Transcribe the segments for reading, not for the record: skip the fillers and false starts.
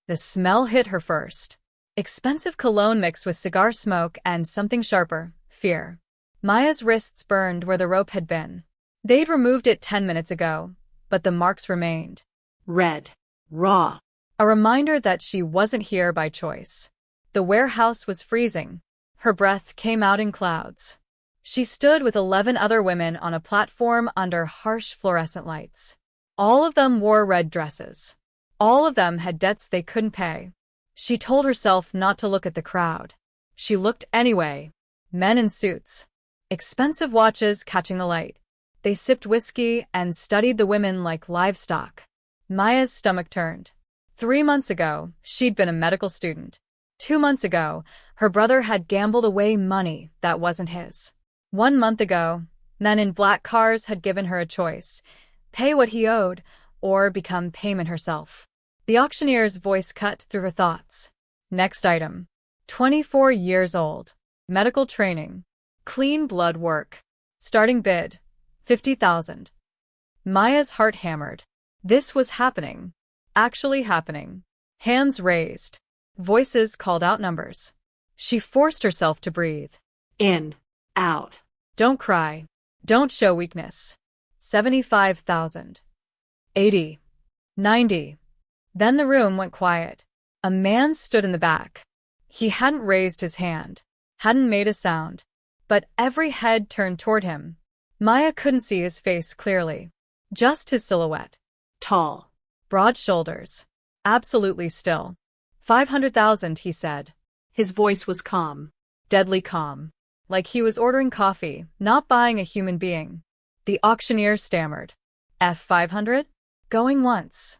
The smell hit her first. Expensive cologne mixed with cigar smoke and something sharper, fear. Maya's wrists burned where the rope had been. They'd removed it 10 minutes ago, but the marks remained. Red. Raw. A reminder that she wasn't here by choice. The warehouse was freezing. Her breath came out in clouds. She stood with 11 other women on a platform under harsh fluorescent lights. All of them wore red dresses. All of them had debts they couldn't pay. She told herself not to look at the crowd. She looked anyway. Men in suits. Expensive watches catching the light. They sipped whiskey and studied the women like livestock. Maya's stomach turned. 3 months ago, she'd been a medical student. 2 months ago, her brother had gambled away money that wasn't his. 1 month ago, men in black cars had given her a choice: pay what he owed, or become payment herself. The auctioneer's voice cut through her thoughts. Next item. 24 years old. Medical training. Clean blood work. Starting bid. 50,000. Maya's heart hammered. This was happening. Actually happening. Hands raised. Voices called out numbers. She forced herself to breathe. In. Out. Don't cry. Don't show weakness. 75,000. 80. 90. Then the room went quiet. A man stood in the back. He hadn't raised his hand, hadn't made a sound, but every head turned toward him. Maya couldn't see his face clearly. Just his silhouette. Tall. Broad shoulders. Absolutely still. 500,000, he said. His voice was calm. Deadly calm. Like he was ordering coffee, not buying a human being. The auctioneer stammered. F500? Going once.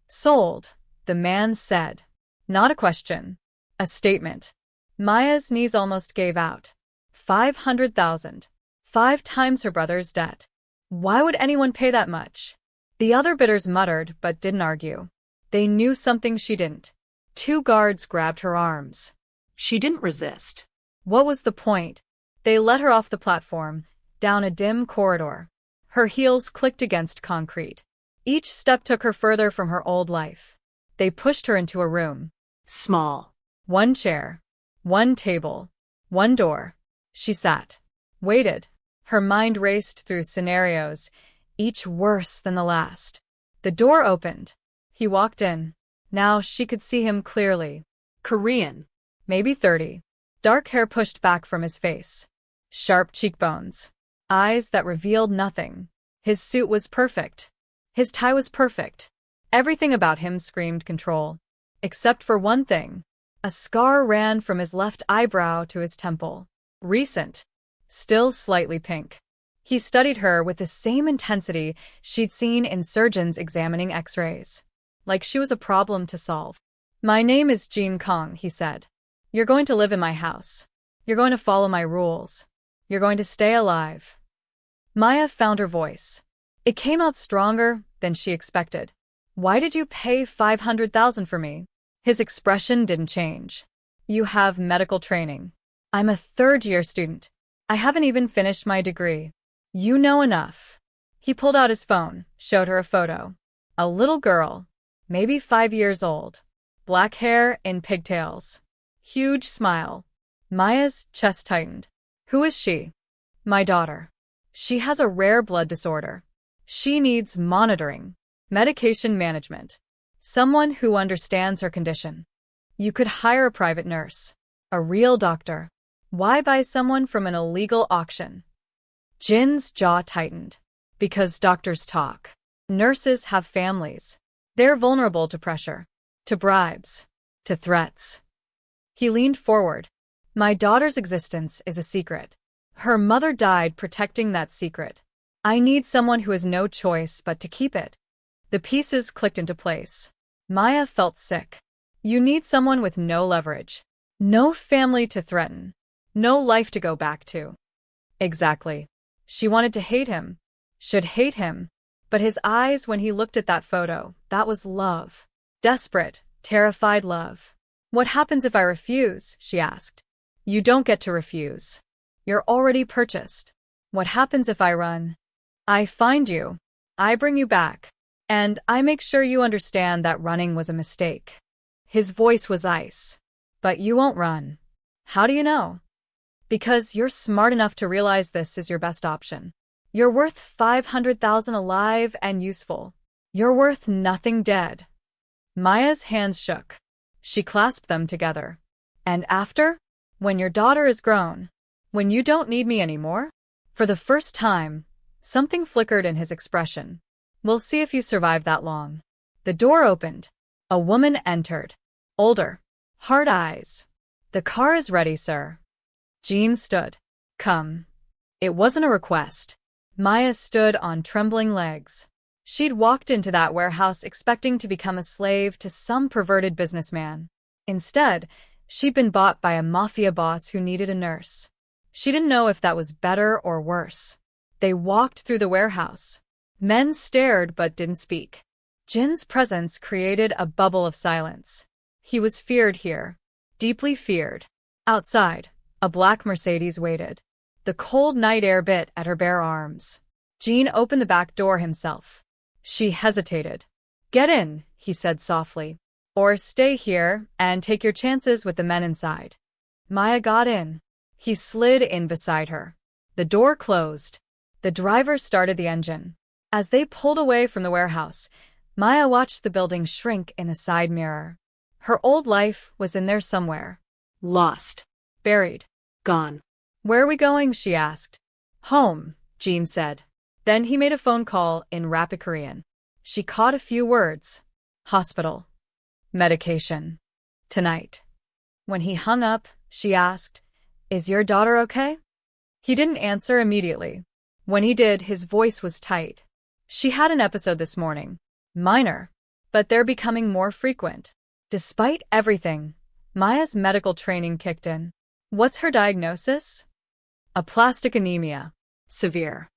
Sold, the man said. Not a question. A statement. Maya's knees almost gave out. 500,000. 5 times her brother's debt. Why would anyone pay that much? The other bidders muttered but didn't argue. They knew something she didn't. 2 guards grabbed her arms. She didn't resist. What was the point? They let her off the platform, down a dim corridor. Her heels clicked against concrete. Each step took her further from her old life. They pushed her into a room. Small. 1 chair. 1 table. 1 door. She sat. Waited. Her mind raced through scenarios, each worse than the last. The door opened. He walked in. Now she could see him clearly. Korean. Maybe 30. Dark hair pushed back from his face. Sharp cheekbones. Eyes that revealed nothing. His suit was perfect. His tie was perfect. Everything about him screamed control. Except for one thing. A scar ran from his left eyebrow to his temple. Recent. Still slightly pink. He studied her with the same intensity she'd seen in surgeons examining x-rays. Like she was a problem to solve. My name is Jean Kong, he said. You're going to live in my house. You're going to follow my rules. You're going to stay alive. Maya found her voice. It came out stronger than she expected. Why did you pay 500,000 for me? His expression didn't change. You have medical training. I'm a 3rd-year student. I haven't even finished my degree. You know enough. He pulled out his phone, showed her a photo. A little girl, maybe 5 years old. Black hair in pigtails. Huge smile. Maya's chest tightened. Who is she? My daughter. She has a rare blood disorder. She needs monitoring, medication management. Someone who understands her condition. You could hire a private nurse. A real doctor. Why buy someone from an illegal auction? Jin's jaw tightened. Because doctors talk. Nurses have families. They're vulnerable to pressure. To bribes. To threats. He leaned forward. My daughter's existence is a secret. Her mother died protecting that secret. I need someone who has no choice but to keep it. The pieces clicked into place. Maya felt sick. You need someone with no leverage. No family to threaten. No life to go back to. Exactly. She wanted to hate him. Should hate him. But his eyes when he looked at that photo, that was love. Desperate, terrified love. What happens if I refuse? She asked. You don't get to refuse. You're already purchased. What happens if I run? I find you. I bring you back. And I make sure you understand that running was a mistake. His voice was ice. But you won't run. How do you know? Because you're smart enough to realize this is your best option. You're worth 500,000 alive and useful. You're worth nothing dead. Maya's hands shook. She clasped them together. And after? When your daughter is grown. When you don't need me anymore? For the first time, something flickered in his expression. We'll see if you survive that long. The door opened. A woman entered. Older. Hard eyes. The car is ready, sir. Jean stood. Come. It wasn't a request. Maya stood on trembling legs. She'd walked into that warehouse expecting to become a slave to some perverted businessman. Instead, she'd been bought by a mafia boss who needed a nurse. She didn't know if that was better or worse. They walked through the warehouse. Men stared but didn't speak. Jin's presence created a bubble of silence. He was feared here. Deeply feared. Outside, a black Mercedes waited. The cold night air bit at her bare arms. Jean opened the back door himself. She hesitated. Get in, he said softly. Or stay here and take your chances with the men inside. Maya got in. He slid in beside her. The door closed. The driver started the engine. As they pulled away from the warehouse, Maya watched the building shrink in the side mirror. Her old life was in there somewhere. Lost. Buried. Gone. Where are we going? She asked. Home, Jean said. Then he made a phone call in rapid Korean. She caught a few words. Hospital. Medication. Tonight. When he hung up, she asked, Is your daughter okay? He didn't answer immediately. When he did, his voice was tight. She had an episode this morning. Minor. But they're becoming more frequent. Despite everything, Maya's medical training kicked in. What's her diagnosis? Aplastic anemia. Severe.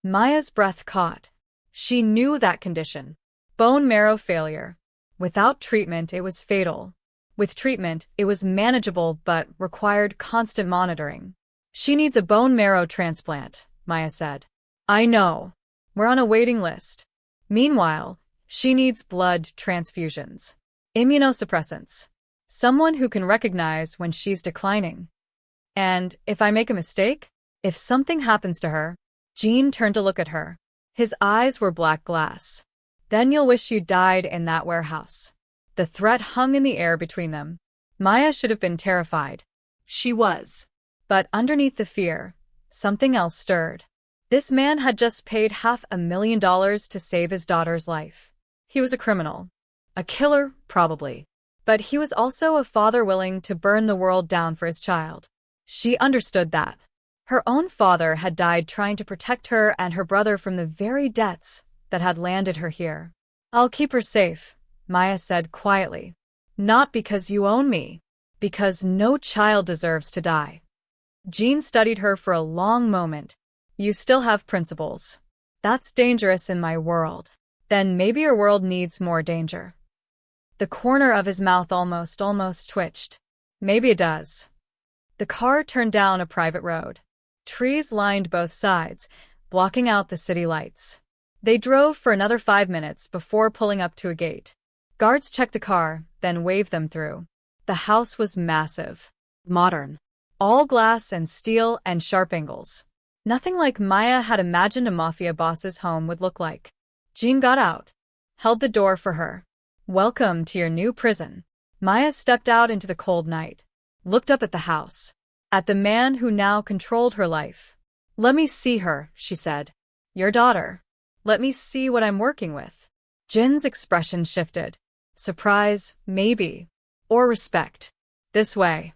Maya's breath caught. She knew that condition. Bone marrow failure. Without treatment, it was fatal. With treatment, it was manageable but required constant monitoring. She needs a bone marrow transplant, Maya said. I know. We're on a waiting list. Meanwhile, she needs blood transfusions. Immunosuppressants. Someone who can recognize when she's declining. And if I make a mistake? If something happens to her? Jean turned to look at her. His eyes were black glass. Then you'll wish you died in that warehouse. The threat hung in the air between them. Maya should have been terrified. She was. But underneath the fear, something else stirred. This man had just paid $500,000 to save his daughter's life. He was a criminal. A killer, probably. But he was also a father willing to burn the world down for his child. She understood that. Her own father had died trying to protect her and her brother from the very debts that had landed her here. I'll keep her safe, Maya said quietly. Not because you own me. Because no child deserves to die. Jean studied her for a long moment. You still have principles. That's dangerous in my world. Then maybe your world needs more danger. The corner of his mouth almost twitched. Maybe it does. The car turned down a private road. Trees lined both sides, blocking out the city lights. They drove for another 5 minutes before pulling up to a gate. Guards checked the car, then waved them through. The house was massive. Modern. All glass and steel and sharp angles. Nothing like Maya had imagined a mafia boss's home would look like. Jean got out. Held the door for her. Welcome to your new prison. Maya stepped out into the cold night. Looked up at the house. At the man who now controlled her life. Let me see her, she said. Your daughter. Let me see what I'm working with. Jin's expression shifted. Surprise, maybe. Or respect. This way.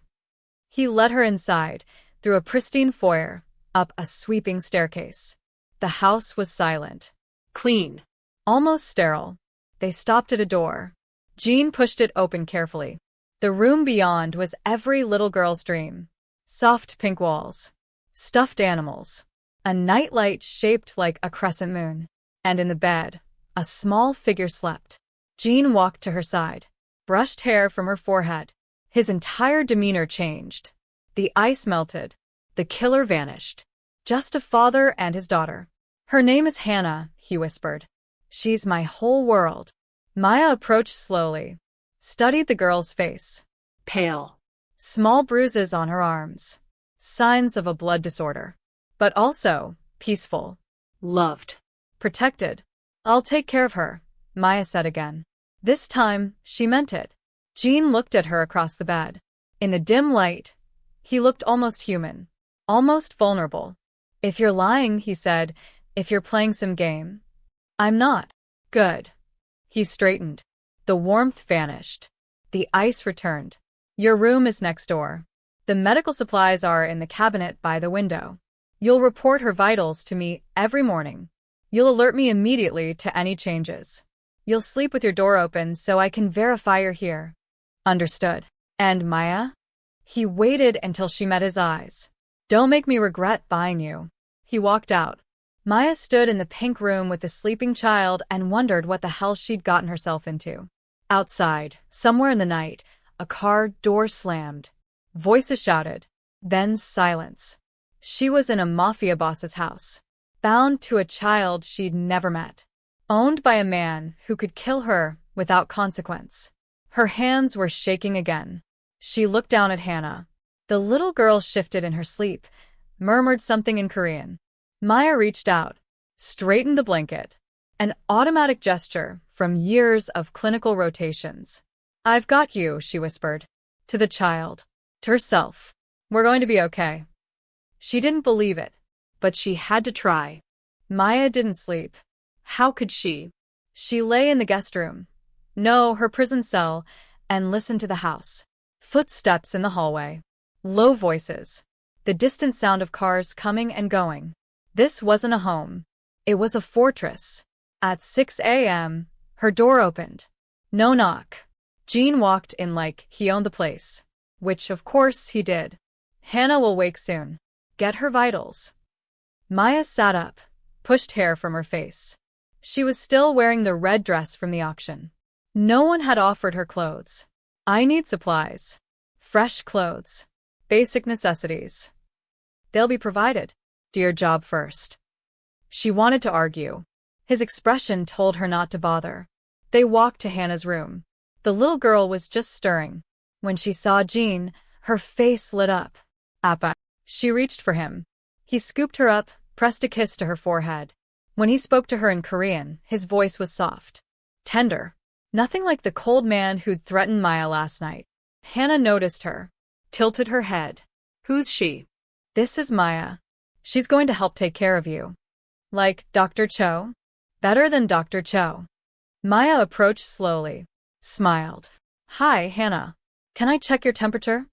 He led her inside, through a pristine foyer, up a sweeping staircase. The house was silent. Clean. Almost sterile. They stopped at a door. Jean pushed it open carefully. The room beyond was every little girl's dream. Soft pink walls. Stuffed animals. A nightlight shaped like a crescent moon. And in the bed, a small figure slept. Jean walked to her side. Brushed hair from her forehead. His entire demeanor changed. The ice melted. The killer vanished. Just a father and his daughter. Her name is Hannah, he whispered. She's my whole world. Maya approached slowly. studied the girl's face. Pale. Small bruises on her arms. Signs of a blood disorder. But also peaceful. Loved. Protected. I'll take care of her, Maya said again. This time, she meant it. Jean looked at her across the bed. In the dim light, he looked almost human. Almost vulnerable. If you're lying, he said, if you're playing some game. I'm not. Good. He straightened. The warmth vanished. The ice returned. Your room is next door. The medical supplies are in the cabinet by the window. You'll report her vitals to me every morning. You'll alert me immediately to any changes. You'll sleep with your door open so I can verify you're here. Understood. And Maya? He waited until she met his eyes. Don't make me regret buying you. He walked out. Maya stood in the pink room with the sleeping child and wondered what the hell she'd gotten herself into. Outside, somewhere in the night, a car door slammed. Voices shouted. Then silence. She was in a mafia boss's house. Bound to a child she'd never met. Owned by a man who could kill her without consequence. Her hands were shaking again. She looked down at Hannah. The little girl shifted in her sleep, murmured something in Korean. Maya reached out, straightened the blanket. An automatic gesture from years of clinical rotations. I've got you, she whispered. To the child. To herself. We're going to be okay. She didn't believe it, but she had to try. Maya didn't sleep. How could she? She lay in the guest room. No, her prison cell, and listened to the house. Footsteps in the hallway. Low voices. The distant sound of cars coming and going. This wasn't a home. It was a fortress. At 6 a.m., her door opened. No knock. Jean walked in like he owned the place. Which, of course, he did. Hannah will wake soon. Get her vitals. Maya sat up, pushed hair from her face. She was still wearing the red dress from the auction. No one had offered her clothes. I need supplies. Fresh clothes. Basic necessities. They'll be provided. Do your job first. She wanted to argue. His expression told her not to bother. They walked to Hannah's room. The little girl was just stirring. When she saw Jean, her face lit up. Appa. She reached for him. He scooped her up, pressed a kiss to her forehead. When he spoke to her in Korean, his voice was soft. Tender. Nothing like the cold man who'd threatened Maya last night. Hannah noticed her. Tilted her head. Who's she? This is Maya. She's going to help take care of you. Like Dr. Cho? Better than Dr. Cho. Maya approached slowly. Smiled. Hi, Hannah. Can I check your temperature?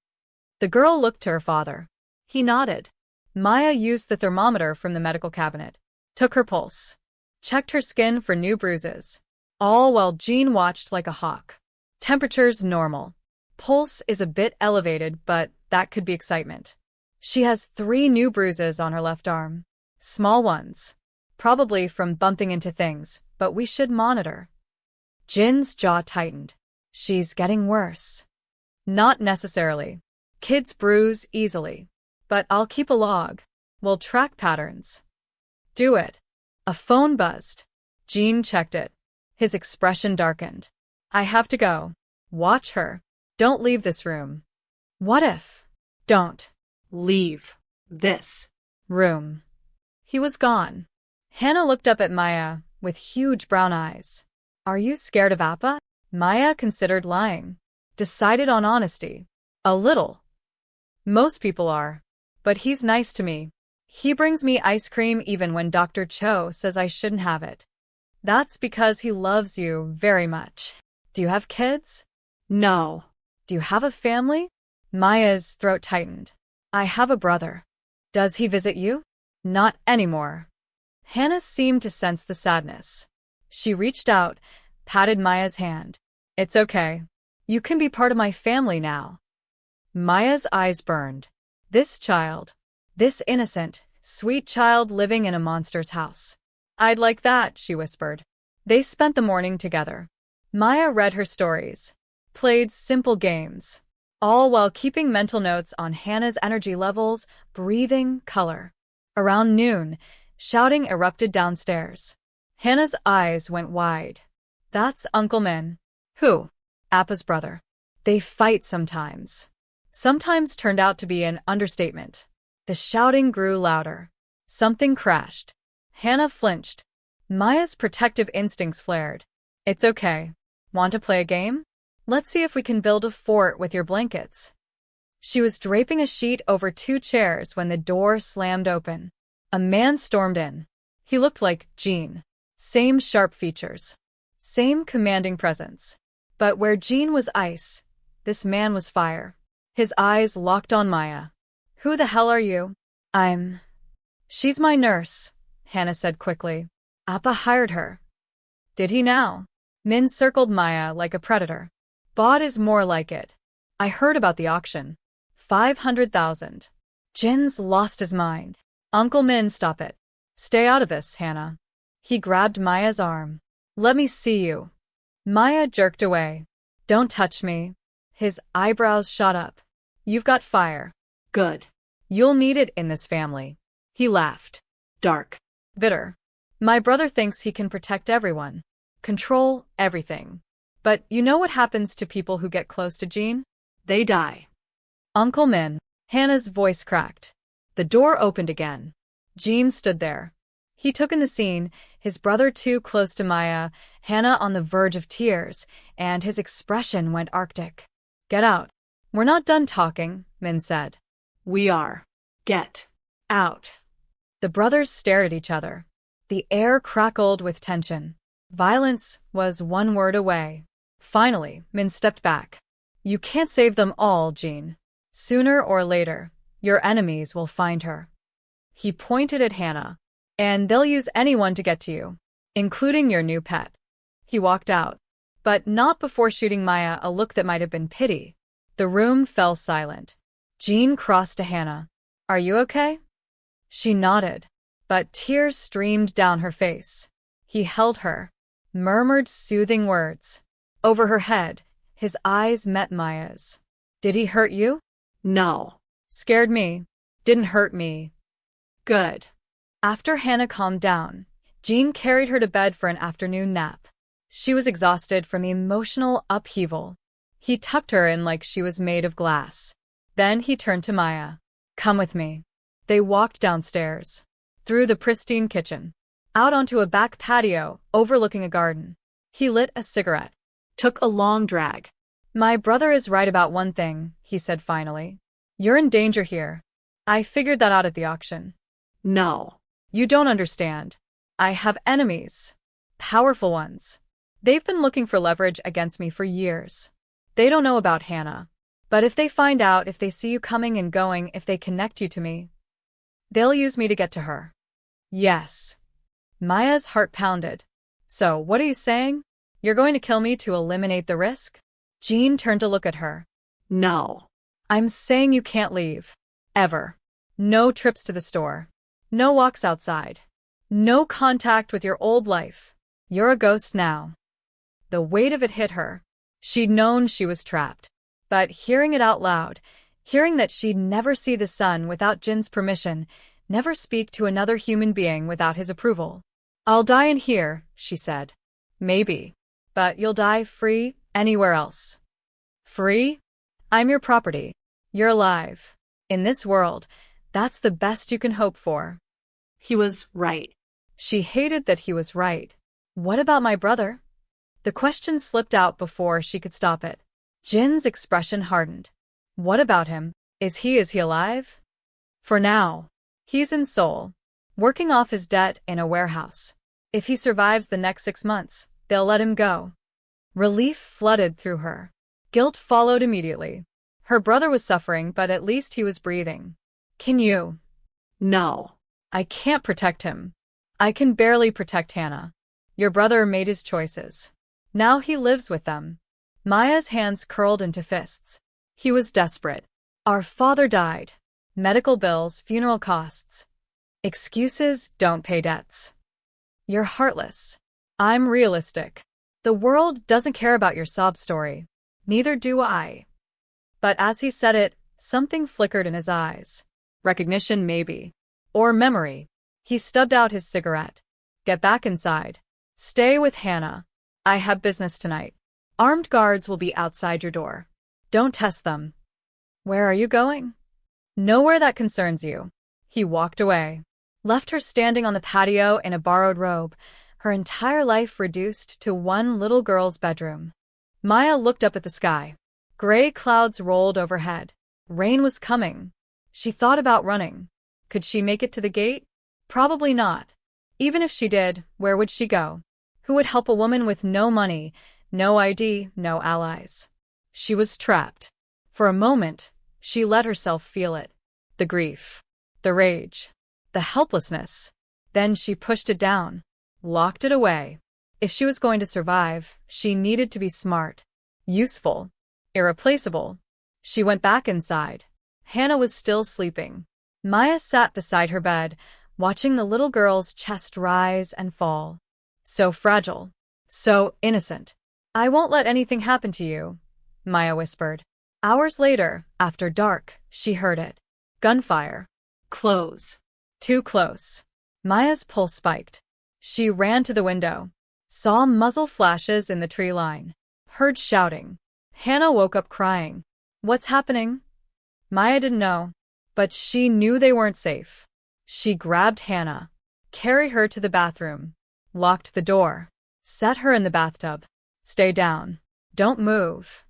The girl looked to her father. He nodded. Maya used the thermometer from the medical cabinet. Took her pulse. Checked her skin for new bruises. All while Jean watched like a hawk. Temperature's normal. Pulse is a bit elevated, but that could be excitement. She has 3 new bruises on her left arm. Small ones. Probably from bumping into things, but we should monitor. Jin's jaw tightened. She's getting worse. Not necessarily. Kids bruise easily. But I'll keep a log. We'll track patterns. Do it. A phone buzzed. Jean checked it. His expression darkened. I have to go. Watch her. Don't leave this room. What if? Don't. Leave. This. Room. He was gone. Hannah looked up at Maya with huge brown eyes. Are you scared of Appa? Maya considered lying. Decided on honesty. A little. Most people are. But he's nice to me. He brings me ice cream even when Dr. Cho says I shouldn't have it. That's because he loves you very much. Do you have kids? No. Do you have a family? Maya's throat tightened. I have a brother. Does he visit you? Not anymore. Hannah seemed to sense the sadness. She reached out, patted Maya's hand. It's okay. You can be part of my family now. Maya's eyes burned. This child. This innocent, sweet child living in a monster's house. I'd like that, she whispered. They spent the morning together. Maya read her stories. Played simple games. All while keeping mental notes on Hannah's energy levels, breathing, color. Around noon, shouting erupted downstairs. Hannah's eyes went wide. That's Uncle Min. Who? Appa's brother. They fight sometimes. Sometimes turned out to be an understatement. The shouting grew louder. Something crashed. Hannah flinched. Maya's protective instincts flared. It's okay. Want to play a game? Let's see if we can build a fort with your blankets. She was draping a sheet over 2 chairs when the door slammed open. A man stormed in. He looked like Jean. Same sharp features. Same commanding presence. But where Jean was ice, this man was fire. His eyes locked on Maya. Who the hell are you? She's my nurse, Hannah said quickly. Appa hired her. Did he now? Min circled Maya like a predator. Bought is more like it. I heard about the auction. 500,000. Jin's lost his mind. Uncle Min, stop it. Stay out of this, Hannah. He grabbed Maya's arm. Let me see you. Maya jerked away. Don't touch me. His eyebrows shot up. You've got fire. Good. You'll need it in this family. He laughed. Dark. Bitter. My brother thinks he can protect everyone. Control everything. But you know what happens to people who get close to Jean? They die. Uncle Min. Hannah's voice cracked. The door opened again. Jean stood there. He took in the scene, his brother too close to Maya, Hannah on the verge of tears, and his expression went arctic. Get out. We're not done talking, Min said. We are. Get out. The brothers stared at each other. The air crackled with tension. Violence was one word away. Finally, Min stepped back. You can't save them all, Jean. Sooner or later, your enemies will find her. He pointed at Hannah. And they'll use anyone to get to you, including your new pet. He walked out, but not before shooting Maya a look that might have been pity. The room fell silent. Jean crossed to Hannah. Are you okay? She nodded, but tears streamed down her face. He held her, murmured soothing words. Over her head, his eyes met Maya's. Did he hurt you? No. Scared me. Didn't hurt me. Good. After Hannah calmed down, Jean carried her to bed for an afternoon nap. She was exhausted from emotional upheaval. He tucked her in like she was made of glass. Then he turned to Maya. Come with me. They walked downstairs, through the pristine kitchen, out onto a back patio overlooking a garden. He lit a cigarette. Took a long drag. My brother is right about one thing, he said finally. You're in danger here. I figured that out at the auction. No. You don't understand. I have enemies. Powerful ones. They've been looking for leverage against me for years. They don't know about Hannah. But if they find out, if they see you coming and going, if they connect you to me, they'll use me to get to her. Yes. Maya's heart pounded. So, what are you saying? You're going to kill me to eliminate the risk? Jean turned to look at her. No. I'm saying you can't leave. Ever. No trips to the store. No walks outside. No contact with your old life. You're a ghost now. The weight of it hit her. She'd known she was trapped. But hearing it out loud, hearing that she'd never see the sun without Jin's permission, never speak to another human being without his approval. I'll die in here, she said. Maybe. But you'll die free anywhere else. Free? I'm your property. You're alive. In this world, that's the best you can hope for. He was right. She hated that he was right. What about my brother? The question slipped out before she could stop it. Jin's expression hardened. What about him? Is he alive? For now. He's in Seoul, working off his debt in a warehouse. If he survives the next 6 months, they'll let him go. Relief flooded through her. Guilt followed immediately. Her brother was suffering, but at least he was breathing. Can you? No. I can't protect him. I can barely protect Hannah. Your brother made his choices. Now he lives with them. Maya's hands curled into fists. He was desperate. Our father died. Medical bills, funeral costs. Excuses don't pay debts. You're heartless. I'm realistic. The world doesn't care about your sob story. Neither do I. But as he said it, something flickered in his eyes. Recognition, maybe. Or memory. He stubbed out his cigarette. Get back inside. Stay with Hannah. I have business tonight. Armed guards will be outside your door. Don't test them. Where are you going? Nowhere that concerns you. He walked away, left her standing on the patio in a borrowed robe, her entire life reduced to one little girl's bedroom. Maya looked up at the sky. Gray clouds rolled overhead. Rain was coming. She thought about running. Could she make it to the gate? Probably not. Even if she did, where would she go? Who would help a woman with no money, no ID, no allies? She was trapped. For a moment, she let herself feel it. The grief, the rage, the helplessness. Then she pushed it down, locked it away. If she was going to survive, she needed to be smart, useful, irreplaceable. She went back inside. Hannah was still sleeping. Maya sat beside her bed, watching the little girl's chest rise and fall. So fragile, so innocent. I won't let anything happen to you, Maya whispered. Hours later, after dark, she heard it. Gunfire. Close. Too close. Maya's pulse spiked. She ran to the window, saw muzzle flashes in the tree line, heard shouting. Hannah woke up crying. What's happening? Maya didn't know, but she knew they weren't safe. She grabbed Hannah, carried her to the bathroom, locked the door, set her in the bathtub. Stay down. Don't move.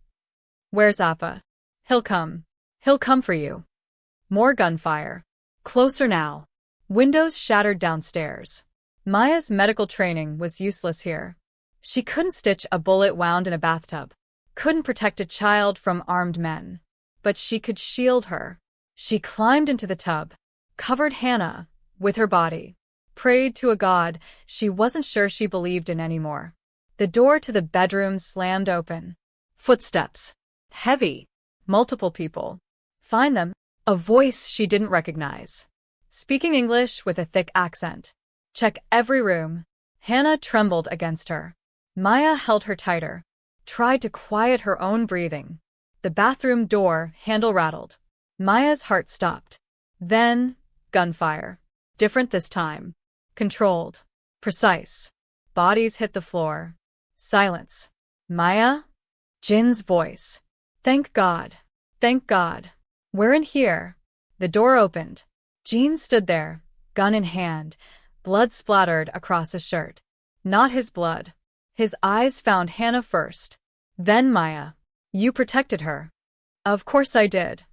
Where's Appa? He'll come. He'll come for you. More gunfire. Closer now. Windows shattered downstairs. Maya's medical training was useless here. She couldn't stitch a bullet wound in a bathtub, couldn't protect a child from armed men. But she could shield her. She climbed into the tub, covered Hannah with her body, prayed to a god she wasn't sure she believed in anymore. The door to the bedroom slammed open. Footsteps. Heavy. Multiple people. Find them. A voice she didn't recognize. Speaking English with a thick accent. Check every room. Hannah trembled against her. Maya held her tighter, tried to quiet her own breathing. The bathroom door handle rattled. Maya's heart stopped. Then, gunfire. Different this time. Controlled. Precise. Bodies hit the floor. Silence. Maya? Jin's voice. Thank God. Thank God. We're in here. The door opened. Jin stood there, gun in hand, blood splattered across his shirt. Not his blood. His eyes found Hannah first. Then Maya. You protected her. Of course I did.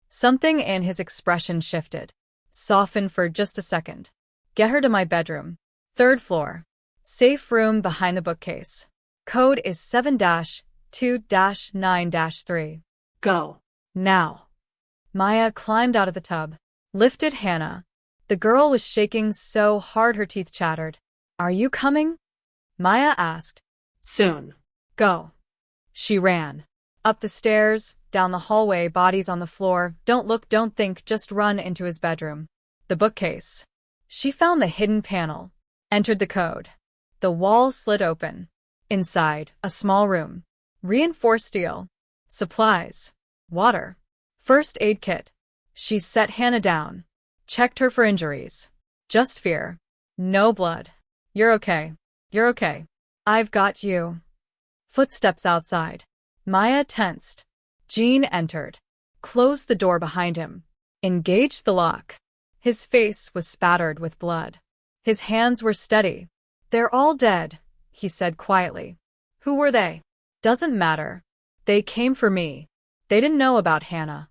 Something in his expression shifted, softened for just a second. Get her to my bedroom. 3rd floor. Safe room behind the bookcase. Code is 7-2-9-3. Go. Now. Maya climbed out of the tub, lifted Hannah. The girl was shaking so hard her teeth chattered. Are you coming? Maya asked. Soon. Go. She ran. Up the stairs, down the hallway, bodies on the floor. Don't look, don't think, just run into his bedroom. The bookcase. She found the hidden panel. Entered the code. The wall slid open. Inside, a small room. Reinforced steel. Supplies. Water. First aid kit. She set Hannah down. Checked her for injuries. Just fear. No blood. You're okay. You're okay. I've got you. Footsteps outside. Maya tensed. Jean entered. Closed the door behind him. Engaged the lock. His face was spattered with blood. His hands were steady. They're all dead, he said quietly. Who were they? Doesn't matter. They came for me. They didn't know about Hannah.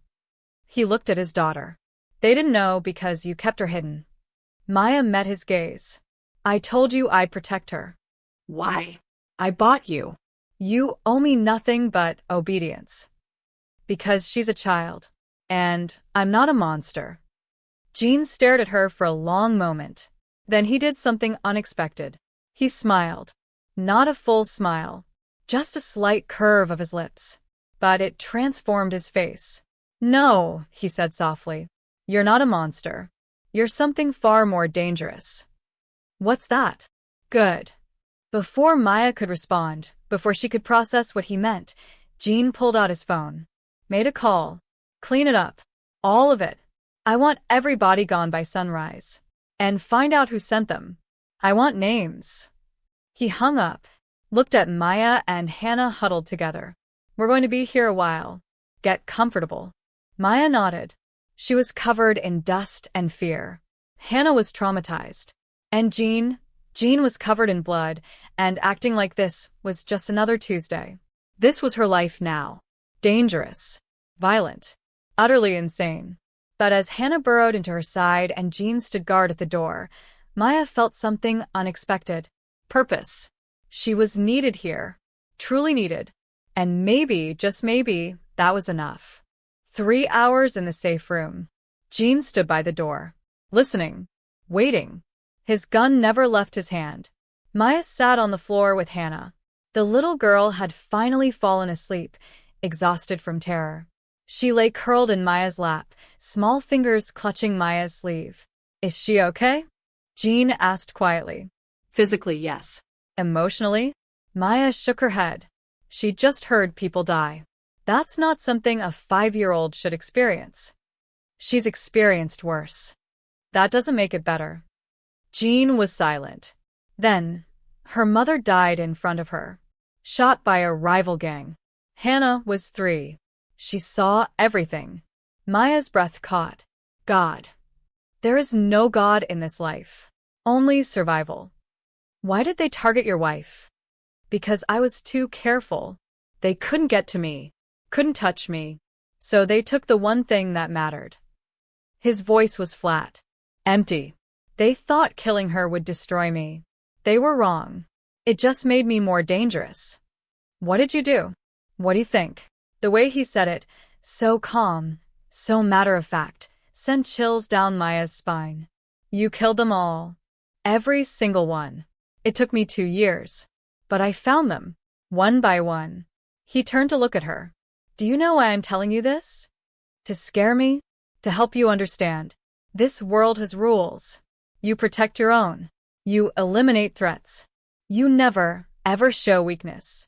He looked at his daughter. They didn't know because you kept her hidden. Maya met his gaze. I told you I'd protect her. Why? I bought you. You owe me nothing but obedience. Because she's a child. And I'm not a monster. Jean stared at her for a long moment. Then he did something unexpected. He smiled. Not a full smile. Just a slight curve of his lips. But it transformed his face. No, he said softly. You're not a monster. You're something far more dangerous. What's that? Good. Before Maya could respond, before she could process what he meant, Jean pulled out his phone. Made a call. Clean it up. All of it. I want every body gone by sunrise. And find out who sent them. I want names. He hung up. looked at Maya and Hannah huddled together. We're going to be here a while. Get comfortable. Maya nodded. She was covered in dust and fear. Hannah was traumatized. And Jean was covered in blood, and acting like this was just another Tuesday. This was her life now. Dangerous. Violent. Utterly insane. But as Hannah burrowed into her side and Jean stood guard at the door, Maya felt something unexpected. Purpose. She was needed here. Truly needed. And maybe, just maybe, that was enough. 3 hours in the safe room. Jean stood by the door. Listening. Waiting. His gun never left his hand. Maya sat on the floor with Hannah. The little girl had finally fallen asleep, exhausted from terror. She lay curled in Maya's lap, small fingers clutching Maya's sleeve. Is she okay? Jean asked quietly. Physically, yes. Emotionally? Maya shook her head. She'd just heard people die. That's not something a 5-year-old should experience. She's experienced worse. That doesn't make it better. Jean was silent. Then, her mother died in front of her, shot by a rival gang. Hannah was 3. She saw everything. Maya's breath caught. God. There is no God in this life. Only survival. Why did they target your wife? Because I was too careful. They couldn't get to me, couldn't touch me, so they took the one thing that mattered. His voice was flat, empty. They thought killing her would destroy me. They were wrong. It just made me more dangerous. What did you do? What do you think? The way he said it, so calm, so matter-of-fact, sent chills down Maya's spine. You killed them all. Every single one. It took me 2 years. But I found them, one by one. He turned to look at her. Do you know why I'm telling you this? To scare me? To help you understand. This world has rules. You protect your own. You eliminate threats. You never, ever show weakness.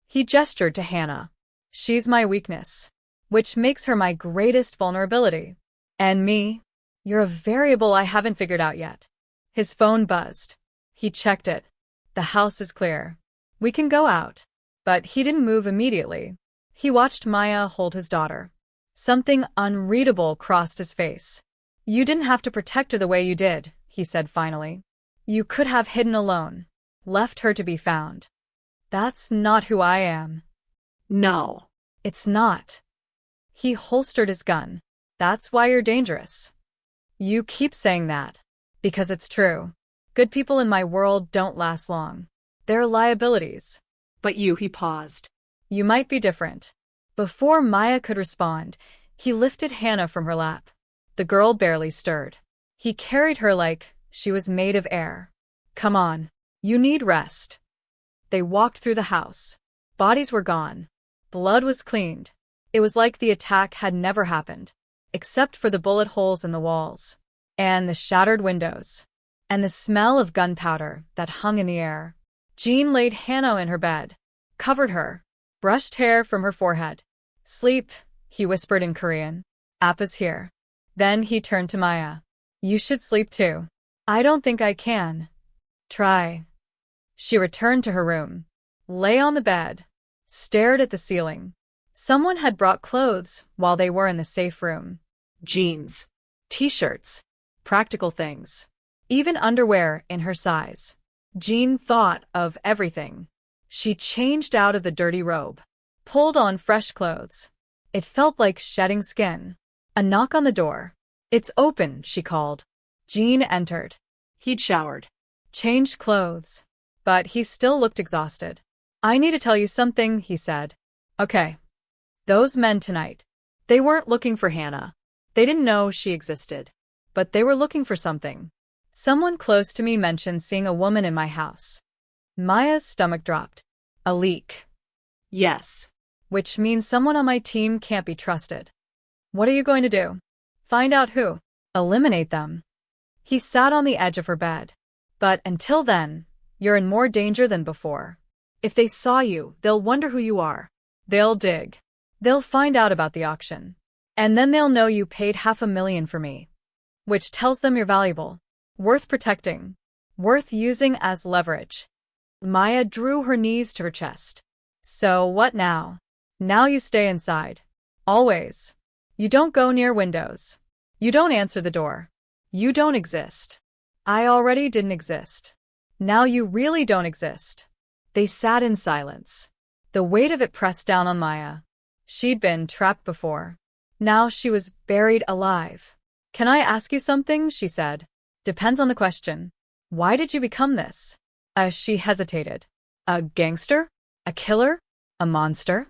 He gestured to Hannah. She's my weakness, which makes her my greatest vulnerability. And me? You're a variable I haven't figured out yet. His phone buzzed. He checked it. The house is clear. We can go out. But he didn't move immediately. He watched Maya hold his daughter. Something unreadable crossed his face. You didn't have to protect her the way you did, he said finally. You could have hidden alone, left her to be found. That's not who I am. No. It's not. He holstered his gun. That's why you're dangerous. You keep saying that. Because it's true. Good people in my world don't last long. They're liabilities. But you, he paused. You might be different. Before Maya could respond, he lifted Hannah from her lap. The girl barely stirred. He carried her like she was made of air. Come on. You need rest. They walked through the house. Bodies were gone. Blood was cleaned. It was like the attack had never happened, except for the bullet holes in the walls, and the shattered windows, and the smell of gunpowder that hung in the air. Jean laid Hannah in her bed, covered her, brushed hair from her forehead. Sleep, he whispered in Korean. Appa's here. Then he turned to Maya. You should sleep too. I don't think I can. Try. She returned to her room, lay on the bed, stared at the ceiling. Someone had brought clothes while they were in the safe room. Jeans. T-shirts. Practical things. Even underwear in her size. Jean thought of everything. She changed out of the dirty robe, pulled on fresh clothes. It felt like shedding skin. A knock on the door. It's open, she called. Jean entered. He'd showered. Changed clothes. But he still looked exhausted. I need to tell you something, he said. Okay. Those men tonight. They weren't looking for Hannah. They didn't know she existed. But they were looking for something. Someone close to me mentioned seeing a woman in my house. Maya's stomach dropped. A leak. Yes. Which means someone on my team can't be trusted. What are you going to do? Find out who. Eliminate them. He sat on the edge of her bed. But until then, you're in more danger than before. If they saw you, they'll wonder who you are. They'll dig. They'll find out about the auction. And then they'll know you paid $500,000 for me. Which tells them you're valuable. Worth protecting. Worth using as leverage. Maya drew her knees to her chest. So what now? Now you stay inside. Always. You don't go near windows. You don't answer the door. You don't exist. I already didn't exist. Now you really don't exist. They sat in silence. The weight of it pressed down on Maya. She'd been trapped before. Now she was buried alive. Can I ask you something? She said. Depends on the question. Why did you become this? She hesitated. A gangster? A killer? A monster?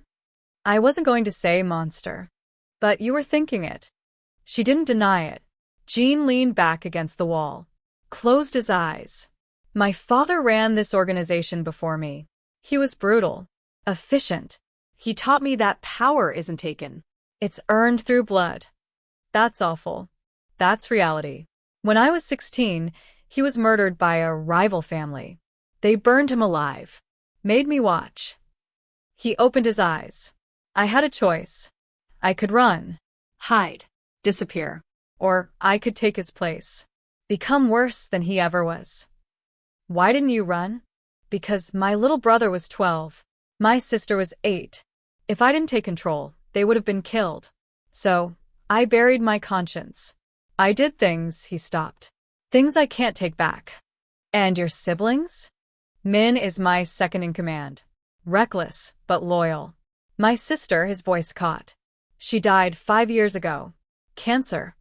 I wasn't going to say monster. But you were thinking it. She didn't deny it. Jean leaned back against the wall, closed his eyes. My father ran this organization before me. He was brutal, efficient. He taught me that power isn't taken. It's earned through blood. That's awful. That's reality. When I was 16, he was murdered by a rival family. They burned him alive. Made me watch. He opened his eyes. I had a choice. I could run, Hide. Disappear. or I could take his place. Become worse than he ever was. Why didn't you run? Because my little brother was 12. My sister was 8. If I didn't take control, they would have been killed. So, I buried my conscience. I did things, he stopped. Things I can't take back. And your siblings? Min is my second in command. Reckless, but loyal. My sister, his voice caught. She died 5 years ago. Cancer.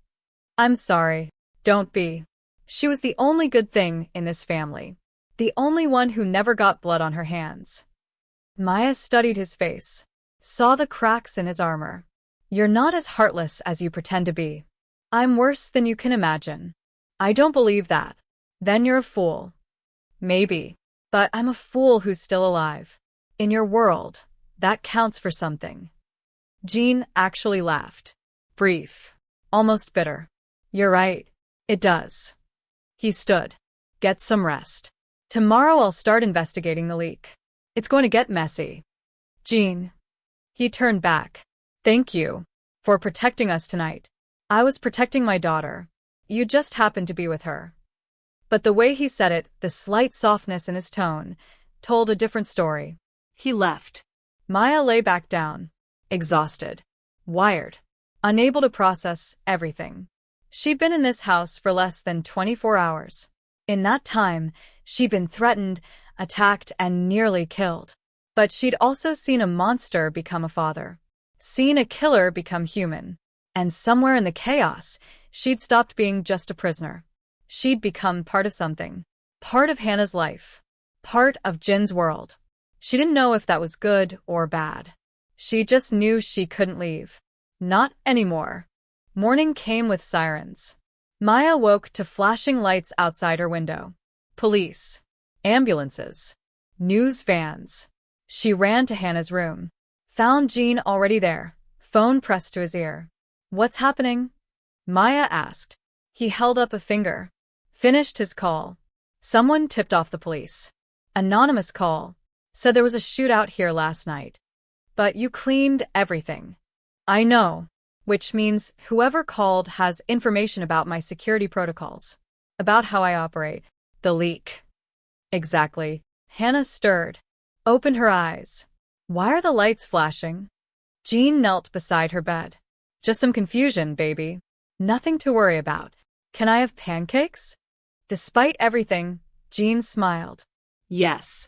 I'm sorry. Don't be. She was the only good thing in this family. The only one who never got blood on her hands. Maya studied his face. Saw the cracks in his armor. You're not as heartless as you pretend to be. I'm worse than you can imagine. I don't believe that. Then you're a fool. Maybe. But I'm a fool who's still alive. In your world, that counts for something. Jean actually laughed. Brief. Almost bitter. You're right. It does. He stood. Get some rest. Tomorrow I'll start investigating the leak. It's going to get messy. Jean. He turned back. Thank you for protecting us tonight. I was protecting my daughter. You just happened to be with her. But the way he said it, the slight softness in his tone, told a different story. He left. Maya lay back down, exhausted, wired, unable to process everything. She'd been in this house for less than 24 hours. In that time, she'd been threatened, attacked, and nearly killed. But she'd also seen a monster become a father, seen a killer become human. And somewhere in the chaos, she'd stopped being just a prisoner. She'd become part of something. Part of Hannah's life. Part of Jin's world. She didn't know if that was good or bad. She just knew she couldn't leave. Not anymore. Morning came with sirens. Maya woke to flashing lights outside her window. Police. Ambulances. News vans. She ran to Hannah's room. Found Jean already there, phone pressed to his ear. What's happening? Maya asked. He held up a finger. Finished his call. Someone tipped off the police. Anonymous call. Said there was a shootout here last night. But you cleaned everything. I know. Which means whoever called has information about my security protocols. About how I operate. The leak. Exactly. Hannah stirred. Opened her eyes. Why are the lights flashing? Jean knelt beside her bed. Just some confusion, baby. Nothing to worry about. Can I have pancakes? Despite everything, Jean smiled. Yes.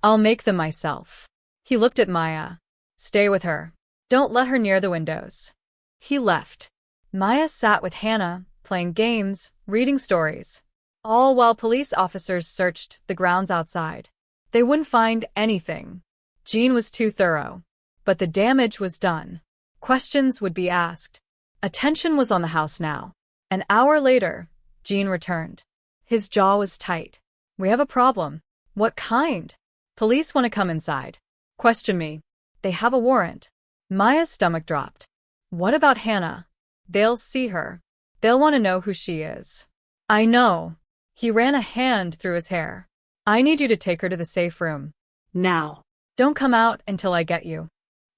I'll make them myself. He looked at Maya. Stay with her. Don't let her near the windows. He left. Maya sat with Hannah, playing games, reading stories. All while police officers searched the grounds outside. They wouldn't find anything. Jean was too thorough. But the damage was done. Questions would be asked. Attention was on the house now. An hour later, Jean returned. His jaw was tight. We have a problem. What kind? Police want to come inside. Question me. They have a warrant. Maya's stomach dropped. What about Hannah? They'll see her. They'll want to know who she is. I know. He ran a hand through his hair. I need you to take her to the safe room. Now. Don't come out until I get you.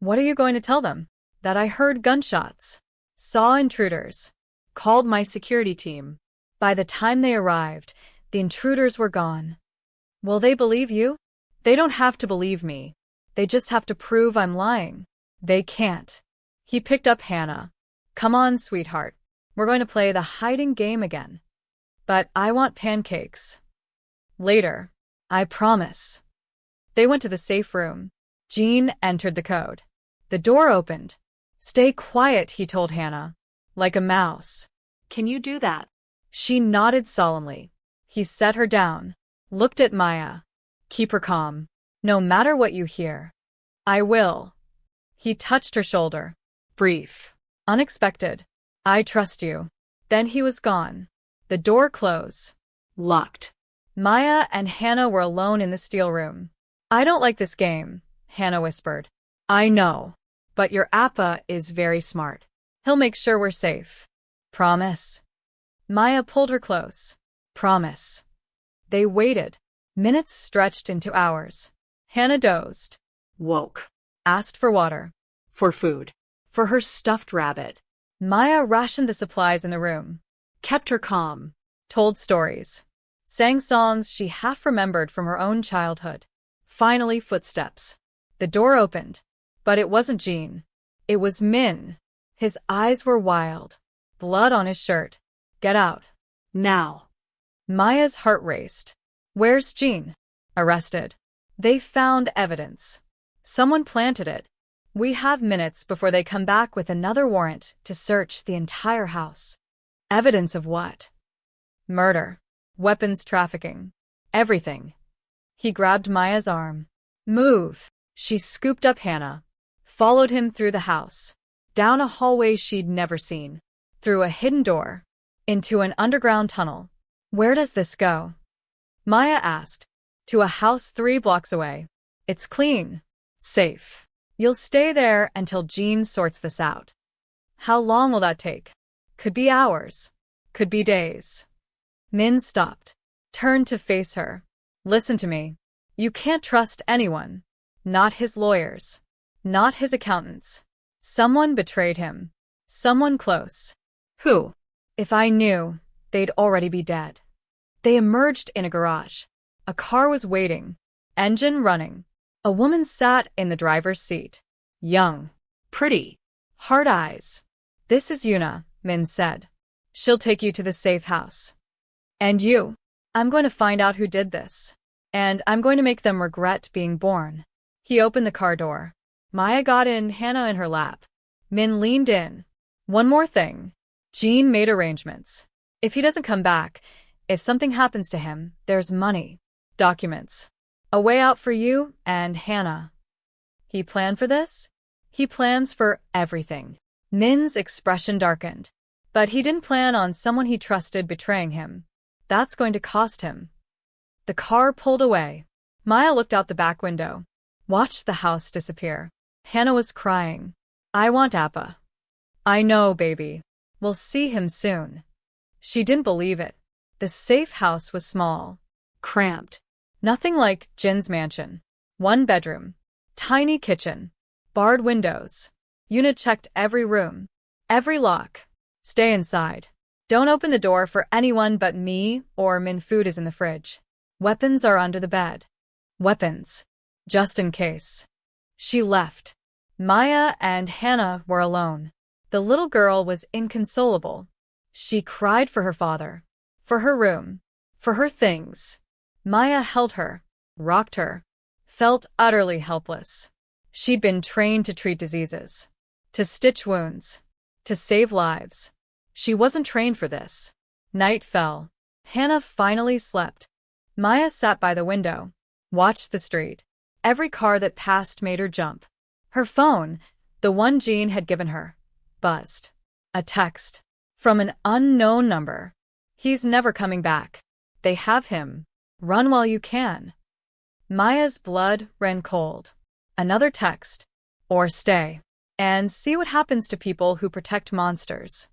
What are you going to tell them? That I heard gunshots. Saw intruders. Called my security team. By the time they arrived, the intruders were gone. Will they believe you? They don't have to believe me. They just have to prove I'm lying. They can't. He picked up Hannah. Come on, sweetheart. We're going to play the hiding game again. But I want pancakes. Later. I promise. They went to the safe room. Jean entered the code. The door opened. Stay quiet, he told Hannah. Like a mouse. Can you do that? She nodded solemnly. He set her down. Looked at Maya. Keep her calm. No matter what you hear. I will. He touched her shoulder. Brief. Unexpected. I trust you. Then he was gone. The door closed. Locked. Maya and Hannah were alone in the steel room. I don't like this game, Hannah whispered. I know. But your Appa is very smart. He'll make sure we're safe. Promise? Maya pulled her close. Promise. They waited. Minutes stretched into hours. Hannah dozed. Woke. Asked for water. For food. For her stuffed rabbit. Maya rationed the supplies in the room. Kept her calm. Told stories. Sang songs she half remembered from her own childhood. Finally, footsteps. The door opened. But it wasn't Jean. It was Min. His eyes were wild. Blood on his shirt. Get out. Now. Maya's heart raced. Where's Jean? Arrested. They found evidence. Someone planted it. We have minutes before they come back with another warrant to search the entire house. Evidence of what? Murder. Weapons trafficking. Everything. He grabbed Maya's arm. Move. She scooped up Hannah. Followed him through the house. Down a hallway she'd never seen. Through a hidden door. Into an underground tunnel. Where does this go? Maya asked. To a house 3 blocks away. It's clean. Safe. You'll stay there until Jean sorts this out. How long will that take? Could be hours. Could be days. Min stopped. Turned to face her. Listen to me. You can't trust anyone. Not his lawyers. Not his accountants. Someone betrayed him. Someone close. Who? If I knew, they'd already be dead. They emerged in a garage. A car was waiting. Engine running. A woman sat in the driver's seat. Young. Pretty. Hard eyes. This is Yuna, Min said. She'll take you to the safe house. And you? I'm going to find out who did this. And I'm going to make them regret being born. He opened the car door. Maya got in, Hannah in her lap. Min leaned in. One more thing. Jean made arrangements. If he doesn't come back, if something happens to him, there's money. Documents. A way out for you and Hannah. He planned for this? He plans for everything. Min's expression darkened. But he didn't plan on someone he trusted betraying him. That's going to cost him. The car pulled away. Maya looked out the back window. Watched the house disappear. Hannah was crying. I want Appa. I know, baby. We'll see him soon. She didn't believe it. The safe house was small. Cramped. Nothing like Jin's mansion. 1 bedroom. Tiny kitchen. Barred windows. Yuna checked every room. Every lock. Stay inside. Don't open the door for anyone but me or Min. Food is in the fridge. Weapons are under the bed. Weapons. Just in case. She left. Maya and Hannah were alone. The little girl was inconsolable. She cried for her father. For her room. For her things. Maya held her. Rocked her. Felt utterly helpless. She'd been trained to treat diseases. To stitch wounds. To save lives. She wasn't trained for this. Night fell. Hannah finally slept. Maya sat by the window. Watched the street. Every car that passed made her jump. Her phone, the one Jean had given her, buzzed. A text. From an unknown number. He's never coming back. They have him. Run while you can. Maya's blood ran cold. Another text. Or stay. And see what happens to people who protect monsters.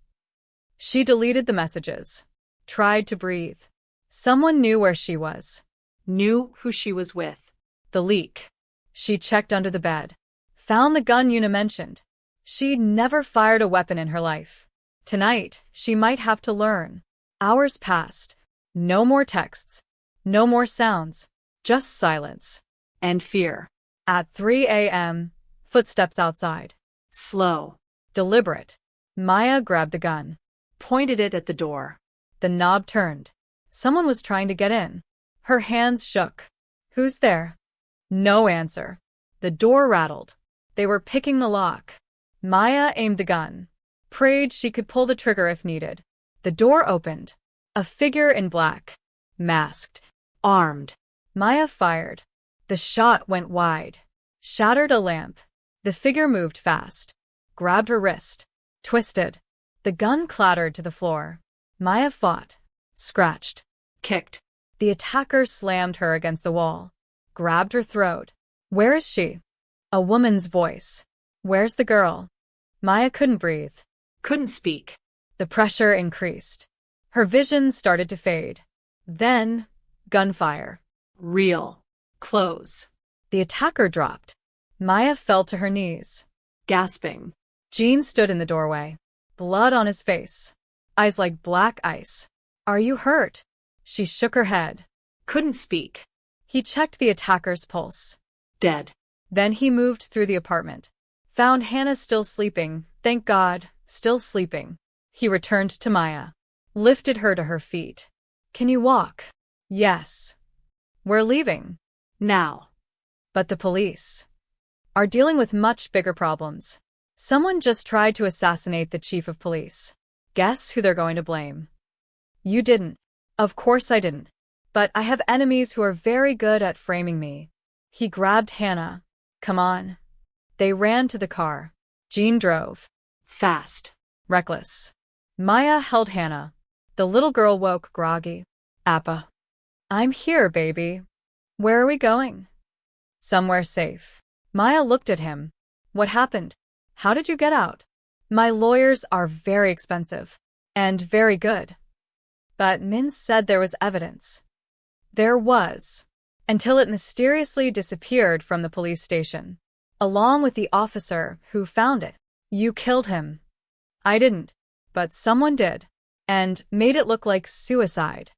She deleted the messages. Tried to breathe. Someone knew where she was. Knew who she was with. The leak. She checked under the bed. Found the gun Yuna mentioned. She'd never fired a weapon in her life. Tonight, she might have to learn. Hours passed. No more texts. No more sounds. Just silence. and fear. At 3 a.m., footsteps outside. Slow. Deliberate. Maya grabbed the gun. Pointed it at the door. The knob turned. Someone was trying to get in. Her hands shook. Who's there? No answer. The door rattled. They were picking the lock. Maya aimed the gun. Prayed she could pull the trigger if needed. The door opened. A figure in black. Masked. Armed. Maya fired. The shot went wide. Shattered a lamp. The figure moved fast. Grabbed her wrist. Twisted. The gun clattered to the floor. Maya fought. Scratched. Kicked. The attacker slammed her against the wall. Grabbed her throat. Where is she? A woman's voice. Where's the girl? Maya couldn't breathe. Couldn't speak. The pressure increased. Her vision started to fade. Then, gunfire. Real. Close. The attacker dropped. Maya fell to her knees. Gasping. Jean stood in the doorway. Blood on his face. Eyes like black ice. Are you hurt? She shook her head. Couldn't speak. He checked the attacker's pulse. Dead. Then he moved through the apartment. Found Hannah still sleeping. Thank God, still sleeping. He returned to Maya. Lifted her to her feet. Can you walk? Yes. We're leaving. Now. But the police are dealing with much bigger problems. Someone just tried to assassinate the chief of police. Guess who they're going to blame? You didn't. Of course I didn't. But I have enemies who are very good at framing me. He grabbed Hannah. Come on. They ran to the car. Jean drove. Fast. Reckless. Maya held Hannah. The little girl woke groggy. Appa. I'm here, baby. Where are we going? Somewhere safe. Maya looked at him. What happened? How did you get out? My lawyers are very expensive. And very good. But Min said there was evidence. There was. Until it mysteriously disappeared from the police station. Along with the officer who found it. You killed him. I didn't. But someone did. And made it look like suicide.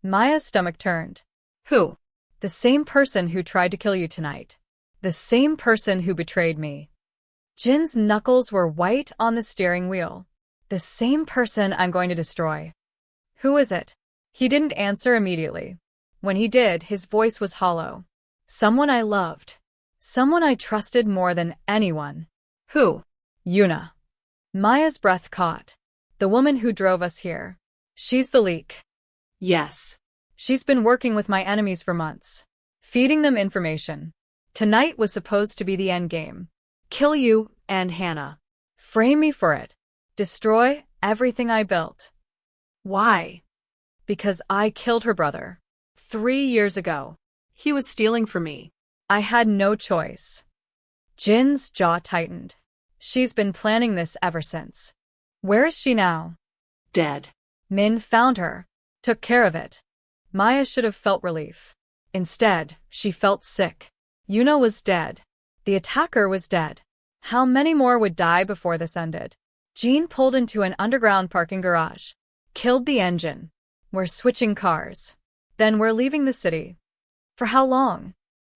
Maya's stomach turned. Who? The same person who tried to kill you tonight. The same person who betrayed me. Jin's knuckles were white on the steering wheel. The same person I'm going to destroy. Who is it? He didn't answer immediately. When he did, his voice was hollow. Someone I loved. Someone I trusted more than anyone. Who? Yuna. Maya's breath caught. The woman who drove us here. She's the leak. Yes. She's been working with my enemies for months. Feeding them information. Tonight was supposed to be the end game. Kill you and Hannah. Frame me for it. Destroy everything I built. Why? Because I killed her brother. 3 years ago. He was stealing from me. I had no choice. Jin's jaw tightened. She's been planning this ever since. Where is she now? Dead. Min found her. Took care of it. Maya should have felt relief. Instead, she felt sick. Yuna was dead. The attacker was dead. How many more would die before this ended? Jean pulled into an underground parking garage. Killed the engine. We're switching cars. Then we're leaving the city. For how long?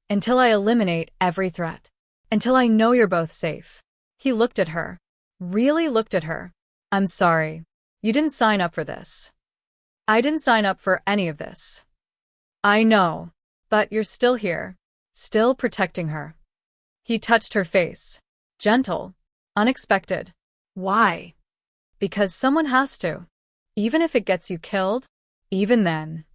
Until I eliminate every threat. Until I know you're both safe. He looked at her. Really looked at her. I'm sorry. You didn't sign up for this. I didn't sign up for any of this. I know. But you're still here. Still protecting her. He touched her face. Gentle. Unexpected. Why? Because someone has to. Even if it gets you killed. Even then.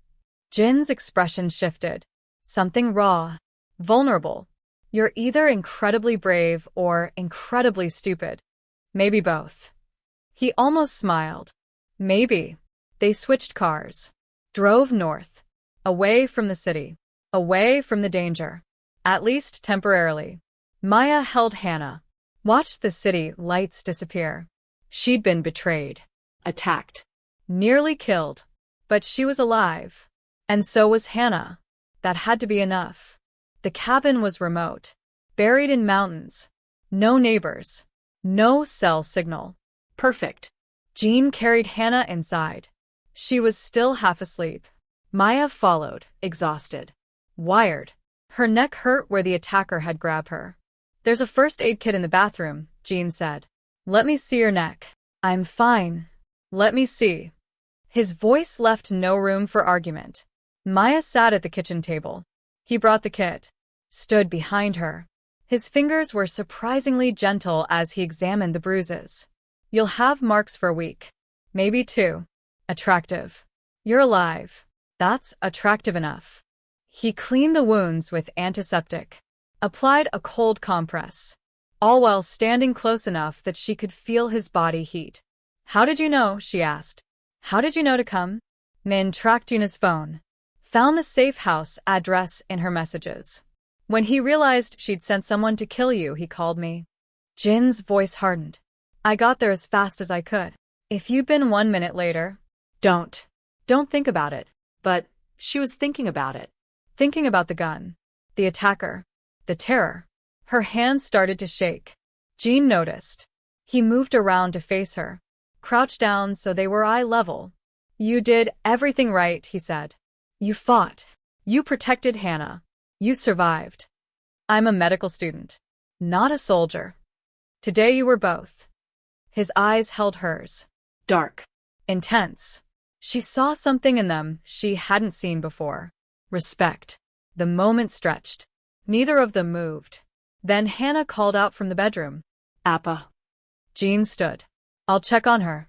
Jin's expression shifted. Something raw. Vulnerable. You're either incredibly brave or incredibly stupid. Maybe both. He almost smiled. Maybe. They switched cars. Drove north. Away from the city. Away from the danger. At least temporarily. Maya held Hannah. Watched the city lights disappear. She'd been betrayed. Attacked. Nearly killed. But she was alive. And so was Hannah. That had to be enough. The cabin was remote. Buried in mountains. No neighbors. No cell signal. Perfect. Jean carried Hannah inside. She was still half asleep. Maya followed, exhausted. Wired. Her neck hurt where the attacker had grabbed her. There's a first aid kit in the bathroom, Jean said. Let me see your neck. I'm fine. Let me see. His voice left no room for argument. Maya sat at the kitchen table. He brought the kit, stood behind her. His fingers were surprisingly gentle as he examined the bruises. You'll have marks for a week. Maybe 2. Attractive. You're alive. That's attractive enough. He cleaned the wounds with antiseptic, applied a cold compress, all while standing close enough that she could feel his body heat. How did you know? She asked. How did you know to come? Min tracked Gina's phone, found the safe house address in her messages. When he realized she'd sent someone to kill you, he called me. Jin's voice hardened. I got there as fast as I could. If you'd been 1 minute later. Don't think about it. But she was thinking about it. Thinking about the gun, the attacker, the terror. Her hands started to shake. Jean noticed. He moved around to face her, crouched down so they were eye level. You did everything right, he said. You fought. You protected Hannah. You survived. I'm a medical student, not a soldier. Today you were both. His eyes held hers. Dark. Intense. She saw something in them she hadn't seen before. Respect. The moment stretched. Neither of them moved. Then Hannah called out from the bedroom. Appa. Jean stood. I'll check on her.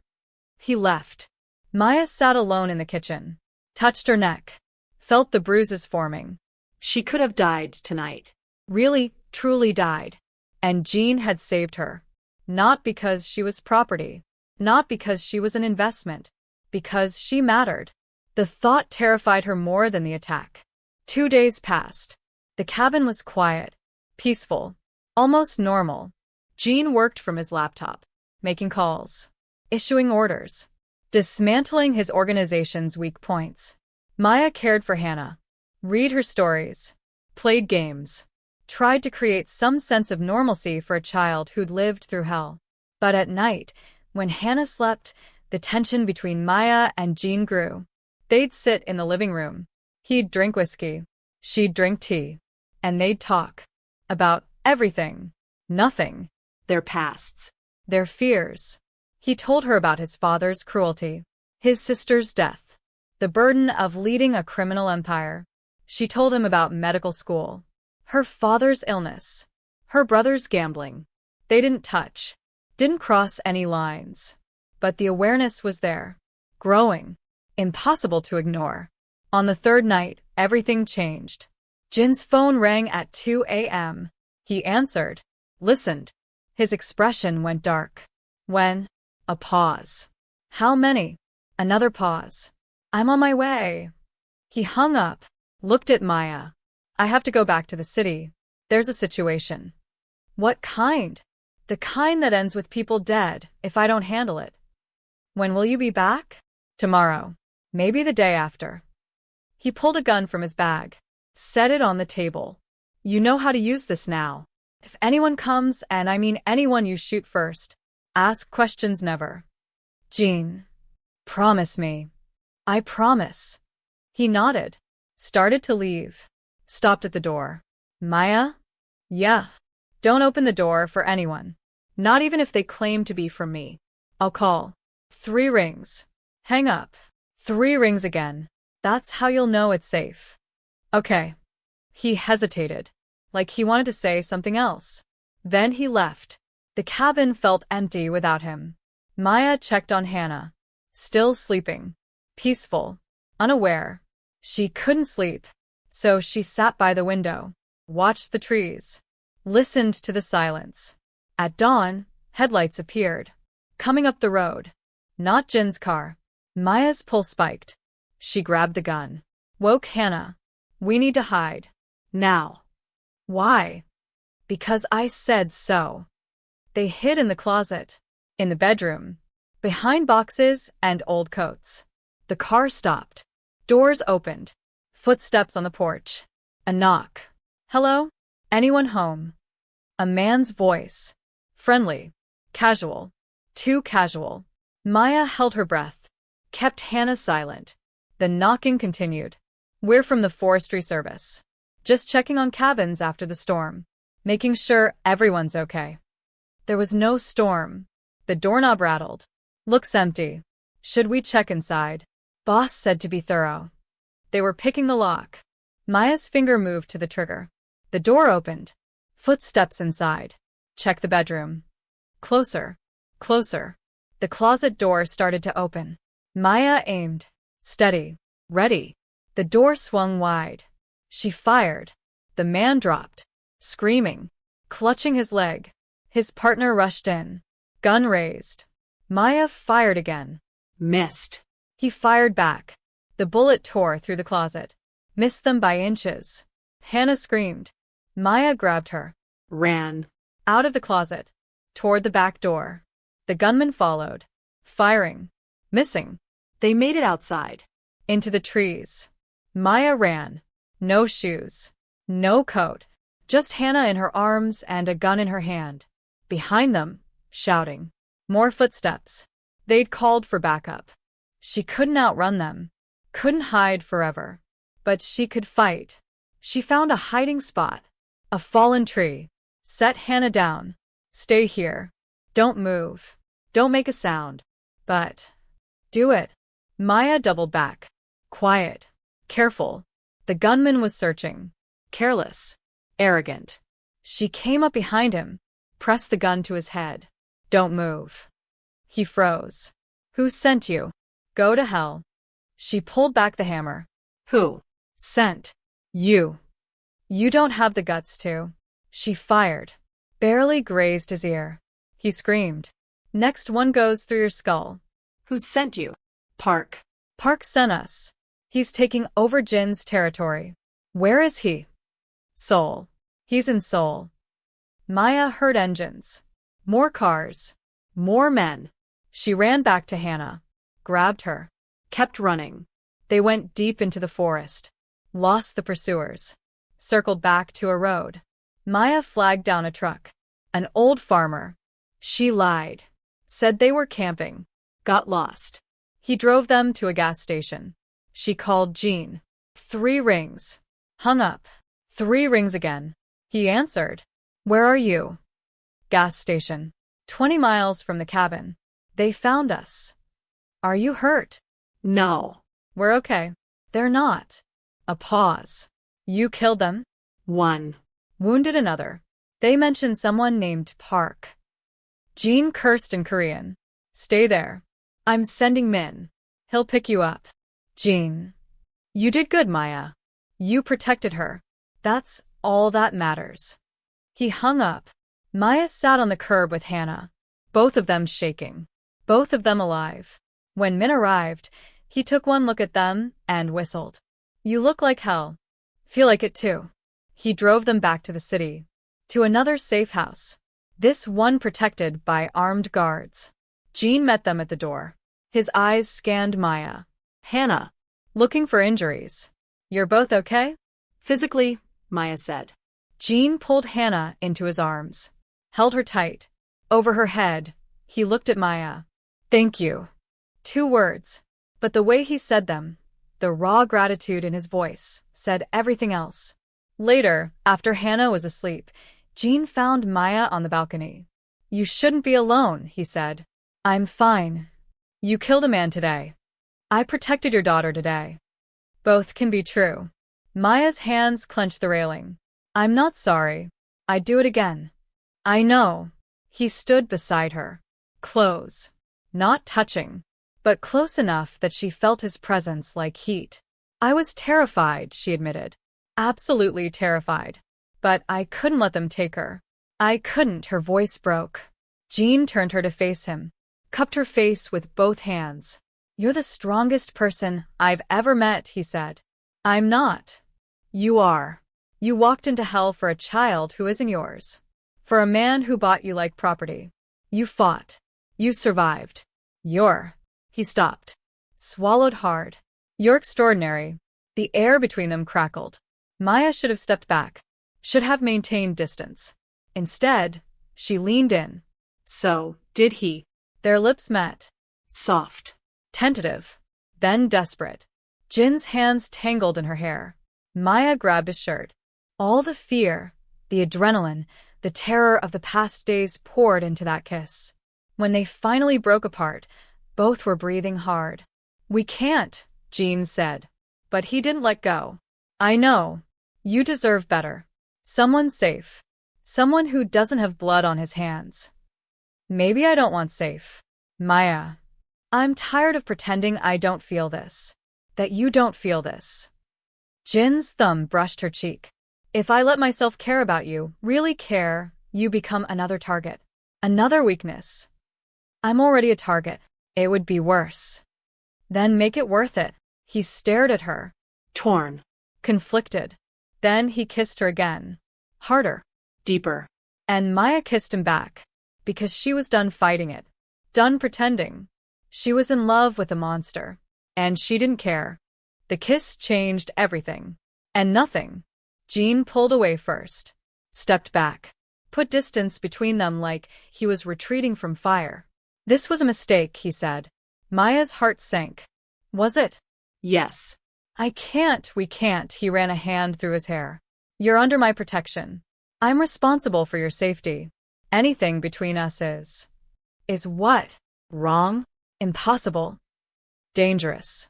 He left. Maya sat alone in the kitchen. Touched her neck. Felt the bruises forming. She could have died tonight. Really, truly died. And Jean had saved her. Not because she was property. Not because she was an investment. Because she mattered. The thought terrified her more than the attack. 2 days passed. The cabin was quiet, peaceful, almost normal. Jean worked from his laptop, making calls, issuing orders, dismantling his organization's weak points. Maya cared for Hannah, read her stories, played games, tried to create some sense of normalcy for a child who'd lived through hell. But at night, when Hannah slept, the tension between Maya and Jean grew. They'd sit in the living room. He'd drink whiskey. She'd drink tea. And they'd talk. About everything. Nothing. Their pasts. Their fears. He told her about his father's cruelty. His sister's death. The burden of leading a criminal empire. She told him about medical school. Her father's illness. Her brother's gambling. They didn't touch. Didn't cross any lines. But the awareness was there. Growing. Impossible to ignore. On the third night, everything changed. Jin's phone rang at 2 a.m. He answered. Listened. His expression went dark. When? A pause. How many? Another pause. I'm on my way. He hung up. Looked at Maya. I have to go back to the city. There's a situation. What kind? The kind that ends with people dead if I don't handle it. When will you be back? Tomorrow. Maybe the day after. He pulled a gun from his bag. Set it on the table. You know how to use this now. If anyone comes, and I mean anyone, you shoot first. Ask questions never. Jean. Promise me. I promise. He nodded. Started to leave. Stopped at the door. Maya? Yeah. Don't open the door for anyone. Not even if they claim to be from me. I'll call. 3 rings. Hang up. 3 rings again. That's how you'll know it's safe. Okay. He hesitated, like he wanted to say something else. Then he left. The cabin felt empty without him. Maya checked on Hannah. Still sleeping. Peaceful. Unaware. She couldn't sleep. So she sat by the window. Watched the trees. Listened to the silence. At dawn, headlights appeared. Coming up the road. Not Jin's car. Maya's pulse spiked. She grabbed the gun. Woke Hannah. We need to hide. Now. Why? Because I said so. They hid in the closet. In the bedroom. Behind boxes and old coats. The car stopped. Doors opened. Footsteps on the porch. A knock. Hello? Anyone home? A man's voice. Friendly. Casual. Too casual. Maya held her breath. Kept Hannah silent. The knocking continued. We're from the Forestry Service. Just checking on cabins after the storm. Making sure everyone's okay. There was no storm. The doorknob rattled. Looks empty. Should we check inside? Boss said to be thorough. They were picking the lock. Maya's finger moved to the trigger. The door opened. Footsteps inside. Check the bedroom. Closer. Closer. The closet door started to open. Maya aimed. Steady. Ready. The door swung wide. She fired. The man dropped, screaming, clutching his leg. His partner rushed in. Gun raised. Maya fired again. Missed. He fired back. The bullet tore through the closet. Missed them by inches. Hannah screamed. Maya grabbed her. Ran. Out of the closet. Toward the back door. The gunman followed. Firing. Missing. They made it outside. Into the trees. Maya ran. No shoes. No coat. Just Hannah in her arms and a gun in her hand. Behind them, shouting. More footsteps. They'd called for backup. She couldn't outrun them. Couldn't hide forever. But she could fight. She found a hiding spot. A fallen tree. Set Hannah down. Stay here. Don't move. Don't make a sound. But do it. Maya doubled back. Quiet. Careful. The gunman was searching. Careless. Arrogant. She came up behind him. Pressed the gun to his head. Don't move. He froze. Who sent you? Go to hell. She pulled back the hammer. Who? Sent. You. You don't have the guts to. She fired. Barely grazed his ear. He screamed. Next one goes through your skull. Who sent you? Park. Park sent us. He's taking over Jin's territory. Where is he? Seoul. He's in Seoul. Maya heard engines. More cars. More men. She ran back to Hannah. Grabbed her. Kept running. They went deep into the forest. Lost the pursuers. Circled back to a road. Maya flagged down a truck. An old farmer. She lied. Said they were camping. Got lost. He drove them to a gas station. She called Jean. 3 rings. Hung up. 3 rings again. He answered. Where are you? Gas station. 20 miles from the cabin. They found us. Are you hurt? No. We're okay. They're not. A pause. You killed them? 1. Wounded another. They mentioned someone named Park. Jean cursed in Korean. Stay there. I'm sending Min. He'll pick you up. Jean. You did good, Maya. You protected her. That's all that matters. He hung up. Maya sat on the curb with Hannah. Both of them shaking. Both of them alive. When Min arrived, he took one look at them and whistled. You look like hell. Feel like it too. He drove them back to the city. To another safe house. This one protected by armed guards. Jean met them at the door. His eyes scanned Maya. Hannah. Looking for injuries. You're both okay? Physically, Maya said. Jean pulled Hannah into his arms. Held her tight. Over her head, he looked at Maya. Thank you. 2 words. But the way he said them, the raw gratitude in his voice, said everything else. Later, after Hannah was asleep, Jean found Maya on the balcony. You shouldn't be alone, he said. I'm fine. You killed a man today. I protected your daughter today. Both can be true. Maya's hands clenched the railing. I'm not sorry. I'd do it again. I know. He stood beside her. Close. Not touching. But close enough that she felt his presence like heat. I was terrified, she admitted. Absolutely terrified. But I couldn't let them take her. I couldn't, her voice broke. Jean turned her to face him. Cupped her face with both hands. You're the strongest person I've ever met, he said. I'm not. You are. You walked into hell for a child who isn't yours. For a man who bought you like property. You fought. You survived. He stopped. Swallowed hard. You're extraordinary. The air between them crackled. Maya should have stepped back. Should have maintained distance. Instead, she leaned in. So, did he? Their lips met. Soft. Tentative. Then desperate. Jin's hands tangled in her hair. Maya grabbed his shirt. All the fear, the adrenaline, the terror of the past days poured into that kiss. When they finally broke apart, both were breathing hard. "We can't," Jean said. But he didn't let go. "I know. You deserve better. Someone safe. Someone who doesn't have blood on his hands." "Maybe I don't want safe. Maya. I'm tired of pretending I don't feel this. That you don't feel this." Jin's thumb brushed her cheek. "If I let myself care about you, really care, you become another target. Another weakness. I'm already a target. It would be worse." "Then make it worth it." He stared at her. Torn. Conflicted. Then he kissed her again. Harder. Deeper. And Maya kissed him back. Because she was done fighting it. Done pretending. She was in love with a monster. And she didn't care. The kiss changed everything. And nothing. Jean pulled away first. Stepped back. Put distance between them like he was retreating from fire. "This was a mistake," he said. Maya's heart sank. "Was it?" Yes. We can't," he ran a hand through his hair. "You're under my protection. I'm responsible for your safety. Anything between us is..." "Is what? Wrong? Impossible? Dangerous.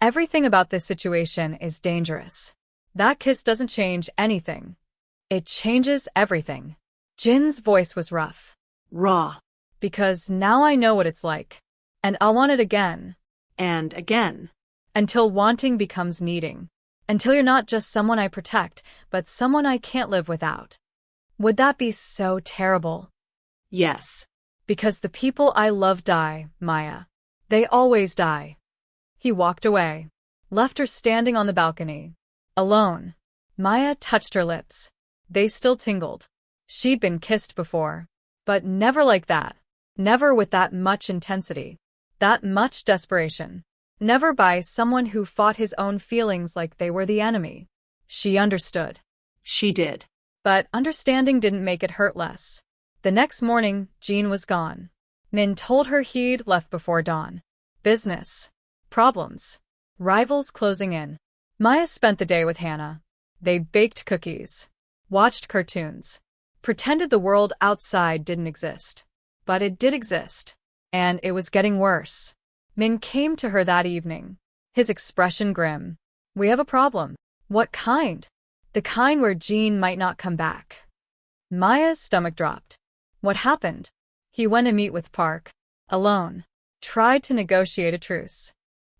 Everything about this situation is dangerous. That kiss doesn't change anything. It changes everything." Jin's voice was rough. Raw. "Because now I know what it's like. And I'll want it again. And again. Until wanting becomes needing. Until you're not just someone I protect, but someone I can't live without." Would that be so terrible? Yes. Because the people I love die, Maya. They always die. He walked away. Left her standing on the balcony. Alone. Maya touched her lips. They still tingled. She'd been kissed before. But never like that. Never with that much intensity. That much desperation. Never by someone who fought his own feelings like they were the enemy. She understood. She did. But understanding didn't make it hurt less. The next morning, Jean was gone. Min told her he'd left before dawn. Business. Problems. Rivals closing in. Maya spent the day with Hannah. They baked cookies. Watched cartoons. Pretended the world outside didn't exist. But it did exist. And it was getting worse. Min came to her that evening. His expression grim. "We have a problem." "What kind?" "The kind where Jean might not come back." Maya's stomach dropped. "What happened?" "He went to meet with Park. Alone. Tried to negotiate a truce."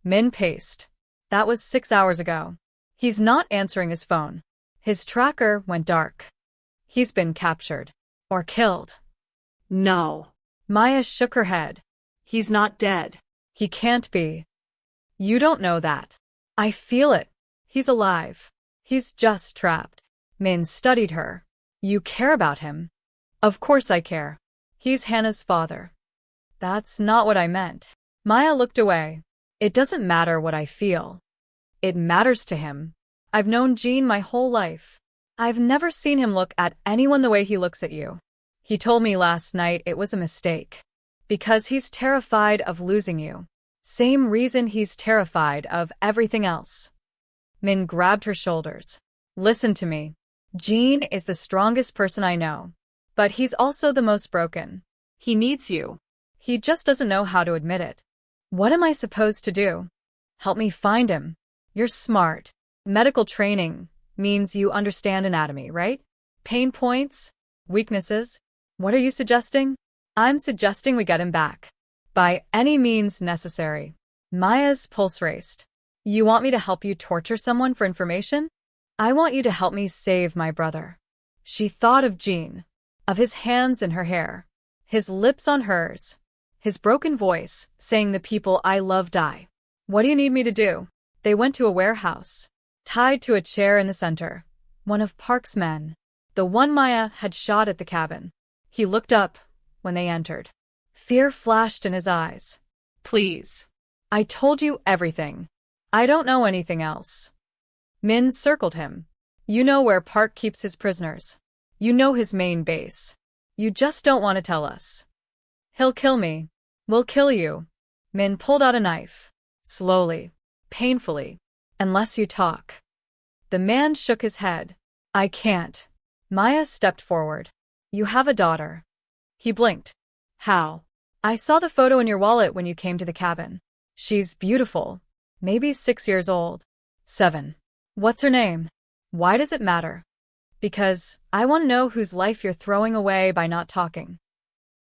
Min paced. "That was 6 hours ago. He's not answering his phone. His tracker went dark. He's been captured. Or killed." No. Maya shook her head. He's not dead. "He can't be." "You don't know that." "I feel it. He's alive. He's just trapped." Min studied her. "You care about him?" "Of course I care. He's Hannah's father." "That's not what I meant." Maya looked away. "It doesn't matter what I feel. It matters to him. I've known Jean my whole life. I've never seen him look at anyone the way he looks at you. He told me last night it was a mistake. Because he's terrified of losing you. Same reason he's terrified of everything else." Min grabbed her shoulders. "Listen to me. Jean is the strongest person I know. But he's also the most broken. He needs you. He just doesn't know how to admit it." "What am I supposed to do?" "Help me find him. You're smart. Medical training means you understand anatomy, right? Pain points? Weaknesses? What are you suggesting?" "I'm suggesting we get him back. By any means necessary." Maya's pulse raced. "You want me to help you torture someone for information?" "I want you to help me save my brother." She thought of Jean. Of his hands in her hair. His lips on hers. His broken voice, saying the people I love die. "What do you need me to do?" They went to a warehouse. Tied to a chair in the center. One of Park's men. The one Maya had shot at the cabin. He looked up when they entered. Fear flashed in his eyes. "Please. I told you everything. I don't know anything else." Min circled him. "You know where Park keeps his prisoners. You know his main base. You just don't want to tell us." "He'll kill me. We'll kill you." Min pulled out a knife. Slowly. Painfully. "Unless you talk." The man shook his head. I can't. Maya stepped forward. You have a daughter. He blinked. How? I saw the photo in your wallet when you came to the cabin. She's beautiful. Maybe 6 years old. 7. What's her name? Why does it matter? Because I want to know whose life you're throwing away by not talking.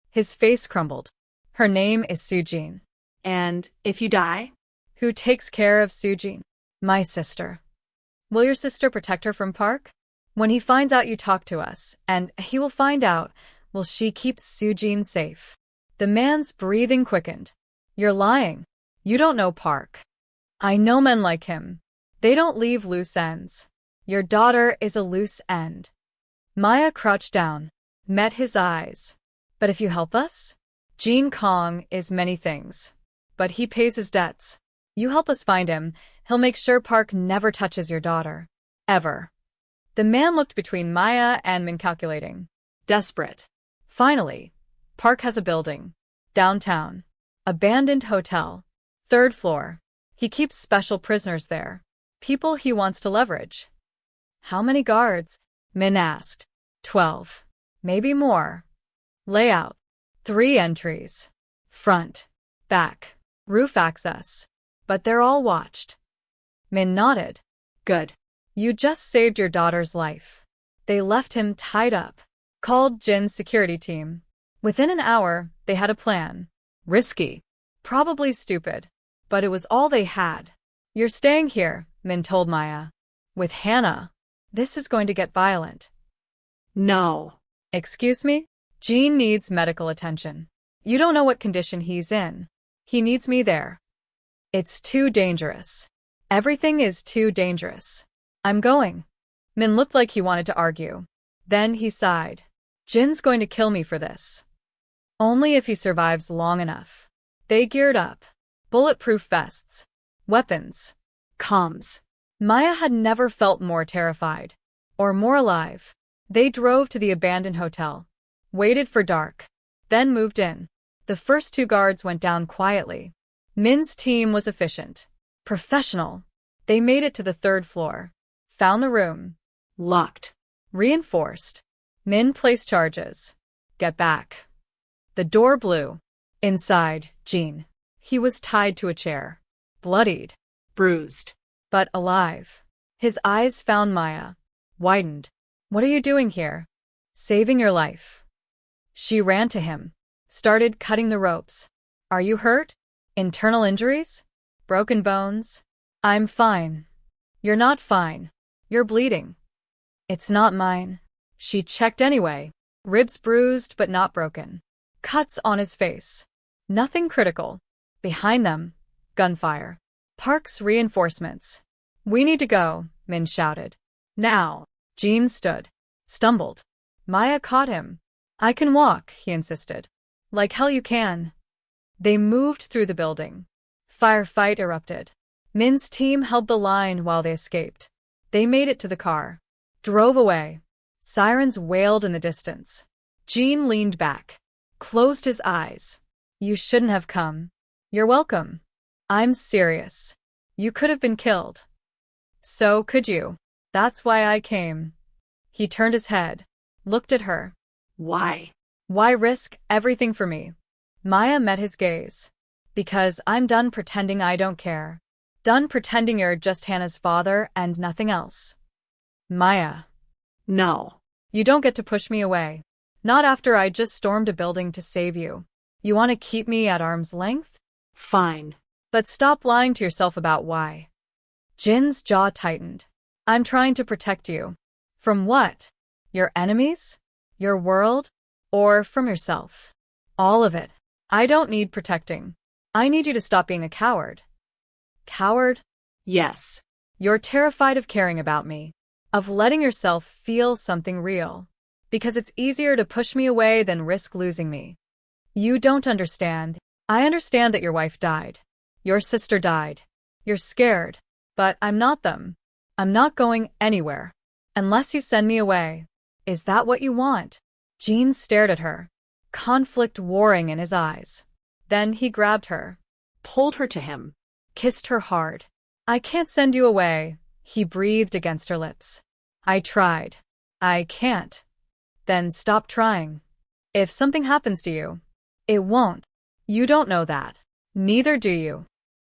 His face crumbled. Her name is Sujin. And if you die? Who takes care of Sujin? My sister. Will your sister protect her from Park? When he finds out you talk to us, and he will find out, will she keep Sujin safe? The man's breathing quickened. You're lying. You don't know Park. I know men like him. They don't leave loose ends. Your daughter is a loose end. Maya crouched down, met his eyes. But if you help us? Jean Kong is many things. But he pays his debts. You help us find him, he'll make sure Park never touches your daughter. Ever. The man looked between Maya and Min, calculating. Desperate. Finally, Park has a building. Downtown. Abandoned hotel. 3rd floor. He keeps special prisoners there. People he wants to leverage. How many guards? Min asked. 12. Maybe more. Layout. 3 entries. Front. Back. Roof access. But they're all watched. Min nodded. Good. You just saved your daughter's life. They left him tied up. Called Jin's security team. Within an hour, they had a plan. Risky. Probably stupid. But it was all they had. You're staying here, Min told Maya. With Hannah. This is going to get violent. No. Excuse me? Jean needs medical attention. You don't know what condition he's in. He needs me there. It's too dangerous. Everything is too dangerous. I'm going. Min looked like he wanted to argue. Then he sighed. Jin's going to kill me for this. Only if he survives long enough. They geared up. Bulletproof vests. Weapons. Comms. Maya had never felt more terrified. Or more alive. They drove to the abandoned hotel. Waited for dark. Then moved in. The first 2 guards went down quietly. Min's team was efficient. Professional. They made it to the 3rd floor. Found the room. Locked. Reinforced. Min placed charges. Get back. The door blew. Inside, Jean. He was tied to a chair. Bloodied. Bruised. But alive. His eyes found Maya. Widened. What are you doing here? Saving your life. She ran to him. Started cutting the ropes. Are you hurt? Internal injuries? Broken bones? I'm fine. You're not fine. You're bleeding. It's not mine. She checked anyway. Ribs bruised but not broken. Cuts on his face. Nothing critical. Behind them, gunfire. Park's reinforcements. We need to go, Min shouted. Now. Jean stood. Stumbled. Maya caught him. I can walk, he insisted. Like hell you can. They moved through the building. Firefight erupted. Min's team held the line while they escaped. They made it to the car. Drove away. Sirens wailed in the distance. Jean leaned back. Closed his eyes. You shouldn't have come. You're welcome. I'm serious. You could have been killed. So could you. That's why I came. He turned his head. Looked at her. Why? Why risk everything for me? Maya met his gaze. Because I'm done pretending I don't care. Done pretending you're just Hannah's father and nothing else. Maya. No. You don't get to push me away. Not after I just stormed a building to save you. You want to keep me at arm's length? Fine. But stop lying to yourself about why. Jin's jaw tightened. I'm trying to protect you. From what? Your enemies? Your world? Or from yourself? All of it. I don't need protecting. I need you to stop being a coward. Coward? Yes. You're terrified of caring about me. Of letting yourself feel something real. Because it's easier to push me away than risk losing me. You don't understand. I understand that your wife died. Your sister died. You're scared. But I'm not them. I'm not going anywhere. Unless you send me away. Is that what you want? Jean stared at her. Conflict warring in his eyes. Then he grabbed her. Pulled her to him. Kissed her hard. I can't send you away, he breathed against her lips. I tried. I can't. Then stop trying. If something happens to you, it won't. You don't know that. Neither do you.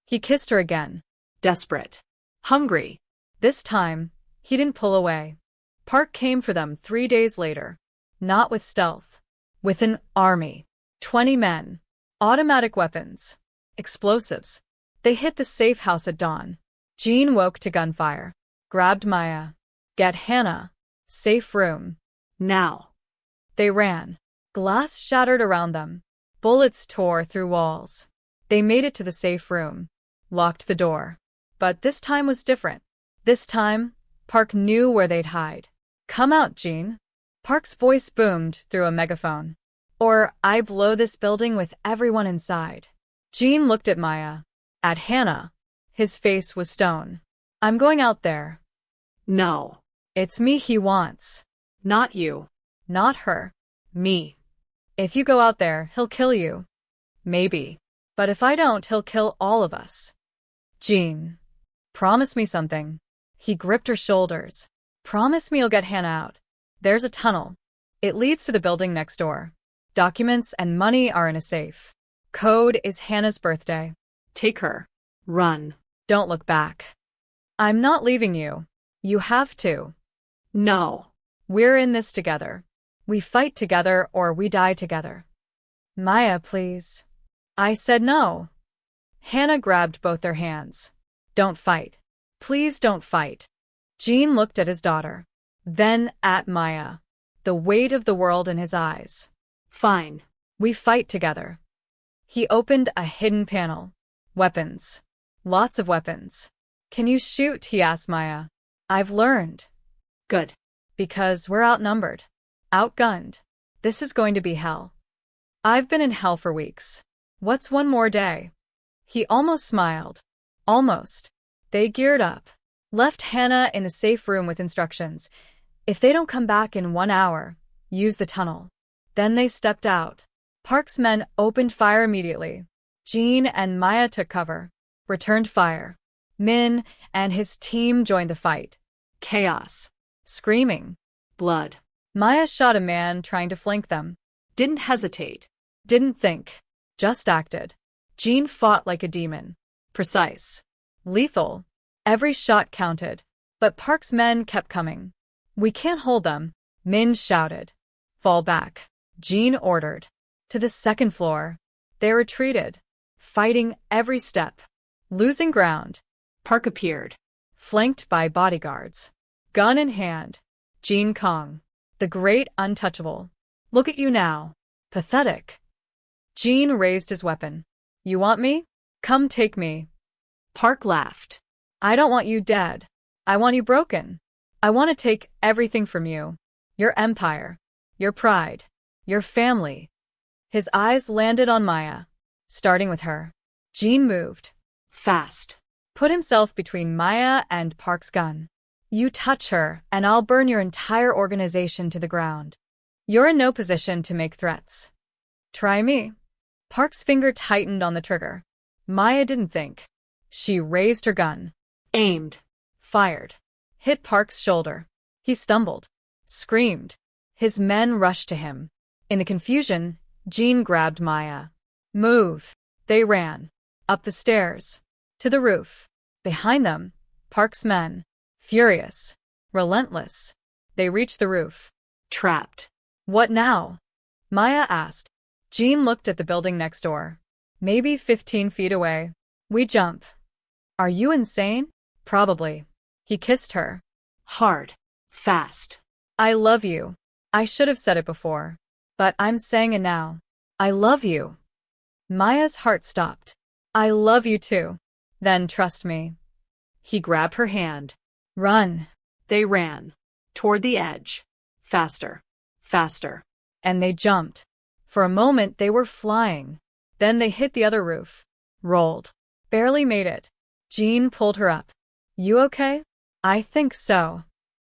He kissed her again. Desperate. Hungry. This time, he didn't pull away. Park came for them 3 days later. Not with stealth. With an army. 20 men. Automatic weapons. Explosives. They hit the safe house at dawn. Jean woke to gunfire. Grabbed Maya. Get Hannah. Safe room. Now. They ran. Glass shattered around them. Bullets tore through walls. They made it to the safe room. Locked the door. But this time was different. This time, Park knew where they'd hide. Come out, Jean. Park's voice boomed through a megaphone. Or I blow this building with everyone inside. Jean looked at Maya. At Hannah. His face was stone. I'm going out there. No. It's me he wants. Not you. Not her. Me. If you go out there, he'll kill you. Maybe. But if I don't, he'll kill all of us. Jean. Promise me something. He gripped her shoulders. Promise me you'll get Hannah out. There's a tunnel. It leads to the building next door. Documents and money are in a safe. Code is Hannah's birthday. Take her. Run. Don't look back. I'm not leaving you. You have to. No. We're in this together. We fight together or we die together. Maya, please. I said no. Hannah grabbed both their hands. Don't fight. Please don't fight. Jean looked at his daughter. Then at Maya. The weight of the world in his eyes. Fine. We fight together. He opened a hidden panel. Weapons. Lots of weapons. Can you shoot? He asked Maya. I've learned. Good. Because we're outnumbered. Outgunned. This is going to be hell. I've been in hell for weeks. What's one more day? He almost smiled. Almost. They geared up. Left Hannah in the safe room with instructions. If they don't come back in 1 hour, use the tunnel. Then they stepped out. Park's men opened fire immediately. Jean and Maya took cover. Returned fire. Min and his team joined the fight. Chaos. Screaming. Blood. Maya shot a man trying to flank them. Didn't hesitate. Didn't think. Just acted. Jean fought like a demon. Precise. Lethal. Every shot counted. But Park's men kept coming. We can't hold them. Min shouted. Fall back. Jean ordered. To the second floor. They retreated. Fighting every step. Losing ground. Park appeared. Flanked by bodyguards. Gun in hand. Jean Kong. The great untouchable. Look at you now. Pathetic. Jean raised his weapon. You want me? Come take me. Park laughed. I don't want you dead. I want you broken. I want to take everything from you. Your empire. Your pride. Your family. His eyes landed on Maya. Starting with her. Jean moved. Fast. Put himself between Maya and Park's gun. You touch her, and I'll burn your entire organization to the ground. You're in no position to make threats. Try me. Park's finger tightened on the trigger. Maya didn't think. She raised her gun. Aimed. Fired. Hit Park's shoulder. He stumbled. Screamed. His men rushed to him. In the confusion, Jean grabbed Maya. Move. They ran. Up the stairs. To the roof. Behind them, Park's men. Furious. Relentless. They reached the roof. Trapped. What now? Maya asked. Jean looked at the building next door. Maybe 15 feet away. We jump. Are you insane? Probably. He kissed her. Hard. Fast. I love you. I should have said it before. But I'm saying it now. I love you. Maya's heart stopped. I love you too. Then trust me. He grabbed her hand. Run. They ran. Toward the edge. Faster. Faster. And they jumped. For a moment they were flying. Then they hit the other roof. Rolled. Barely made it. Jean pulled her up. You okay? I think so.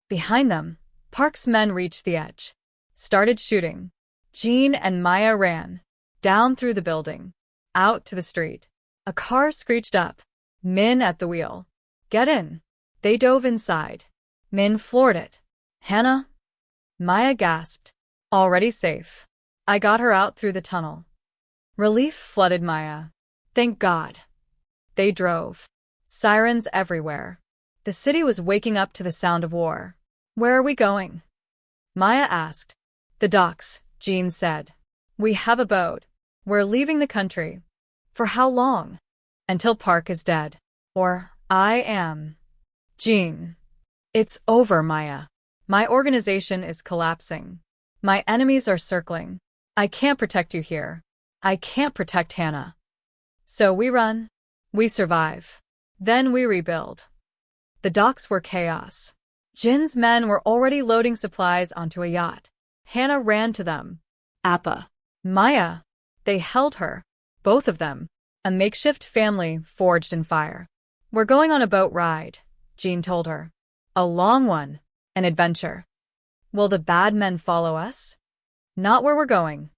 Behind them, Park's men reached the edge. Started shooting. Jean and Maya ran. Down through the building. Out to the street. A car screeched up. Min at the wheel. Get in. They dove inside. Min floored it. Hannah? Maya gasped. Already safe. I got her out through the tunnel. Relief flooded Maya. Thank God. They drove. Sirens everywhere. The city was waking up to the sound of war. Where are we going? Maya asked. The docks, Jean said. We have a boat. We're leaving the country. For how long? Until Park is dead. Or I am. Jean. It's over, Maya. My organization is collapsing. My enemies are circling. I can't protect you here. I can't protect Hannah. So we run. We survive. Then we rebuild. The docks were chaos. Jin's men were already loading supplies onto a yacht. Hannah ran to them. Appa. Maya. They held her. Both of them. A makeshift family forged in fire. We're going on a boat ride, Jean told her. A long one. An adventure. Will the bad men follow us? Not where we're going.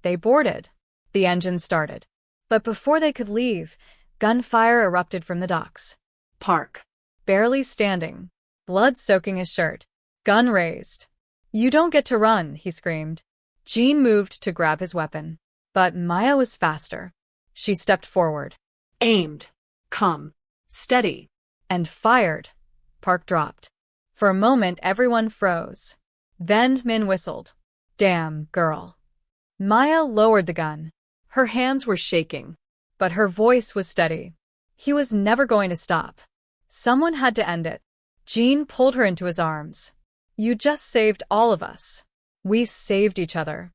They boarded. The engine started. But before they could leave, gunfire erupted from the docks. Park. Barely standing. Blood soaking his shirt. Gun raised. You don't get to run, he screamed. Jean moved to grab his weapon. But Maya was faster. She stepped forward. Aimed. Come. Steady. And fired. Park dropped. For a moment, everyone froze. Then Min whistled. Damn, girl. Maya lowered the gun. Her hands were shaking. But her voice was steady. He was never going to stop. Someone had to end it. Jean pulled her into his arms. You just saved all of us. We saved each other.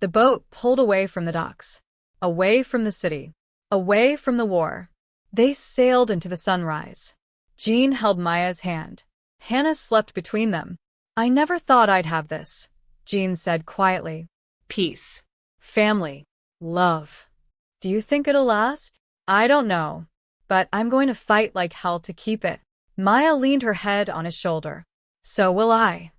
The boat pulled away from the docks. Away from the city. Away from the war. They sailed into the sunrise. Jean held Maya's hand. Hannah slept between them. I never thought I'd have this, Jean said quietly. Peace. Family. Love. Do you think it'll last? I don't know. But I'm going to fight like hell to keep it. Maya leaned her head on his shoulder. So will I.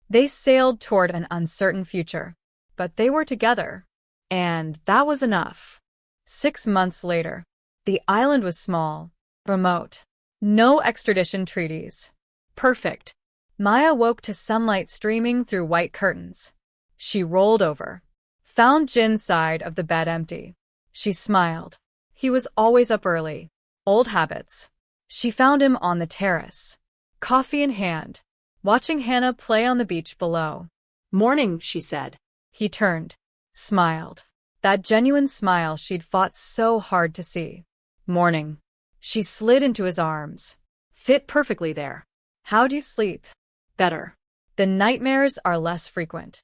They sailed toward an uncertain future. But they were together. And that was enough. 6 months later. The island was small. Remote. No extradition treaties. Perfect. Maya woke to sunlight streaming through white curtains. She rolled over. Found Jin's side of the bed empty. She smiled. He was always up early. Old habits. She found him on the terrace. Coffee in hand. Watching Hannah play on the beach below. Morning, she said. He turned. Smiled. That genuine smile she'd fought so hard to see. Morning. She slid into his arms. Fit perfectly there. How'd you sleep? Better. The nightmares are less frequent.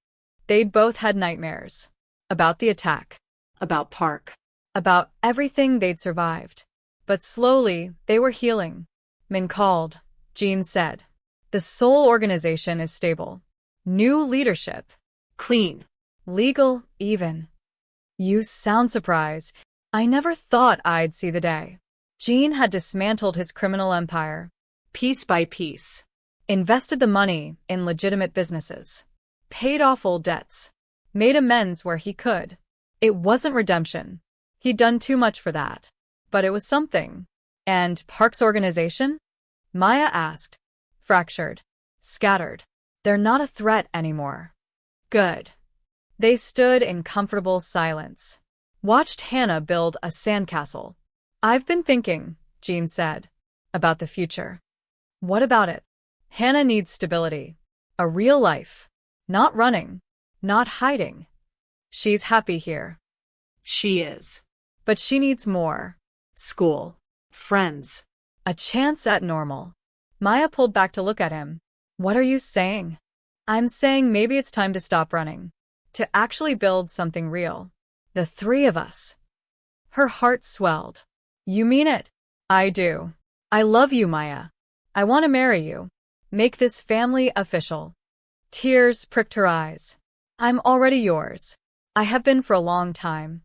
They'd both had nightmares. About the attack. About Park. About everything they'd survived. But slowly, they were healing. Min called. Jean said. The Soul organization is stable. New leadership. Clean. Legal, even. You sound surprised. I never thought I'd see the day. Jean had dismantled his criminal empire. Piece by piece. Invested the money in legitimate businesses. Paid off old debts. Made amends where he could. It wasn't redemption. He'd done too much for that. But it was something. And Park's organization? Maya asked. Fractured. Scattered. They're not a threat anymore. Good. They stood in comfortable silence. Watched Hannah build a sandcastle. I've been thinking, Jean said, about the future. What about it? Hannah needs stability. A real life. Not running. Not hiding. She's happy here. She is. But she needs more. School. Friends. A chance at normal. Maya pulled back to look at him. What are you saying? I'm saying maybe it's time to stop running. To actually build something real. The three of us. Her heart swelled. You mean it? I do. I love you, Maya. I want to marry you. Make this family official. Tears pricked her eyes. I'm already yours. I have been for a long time.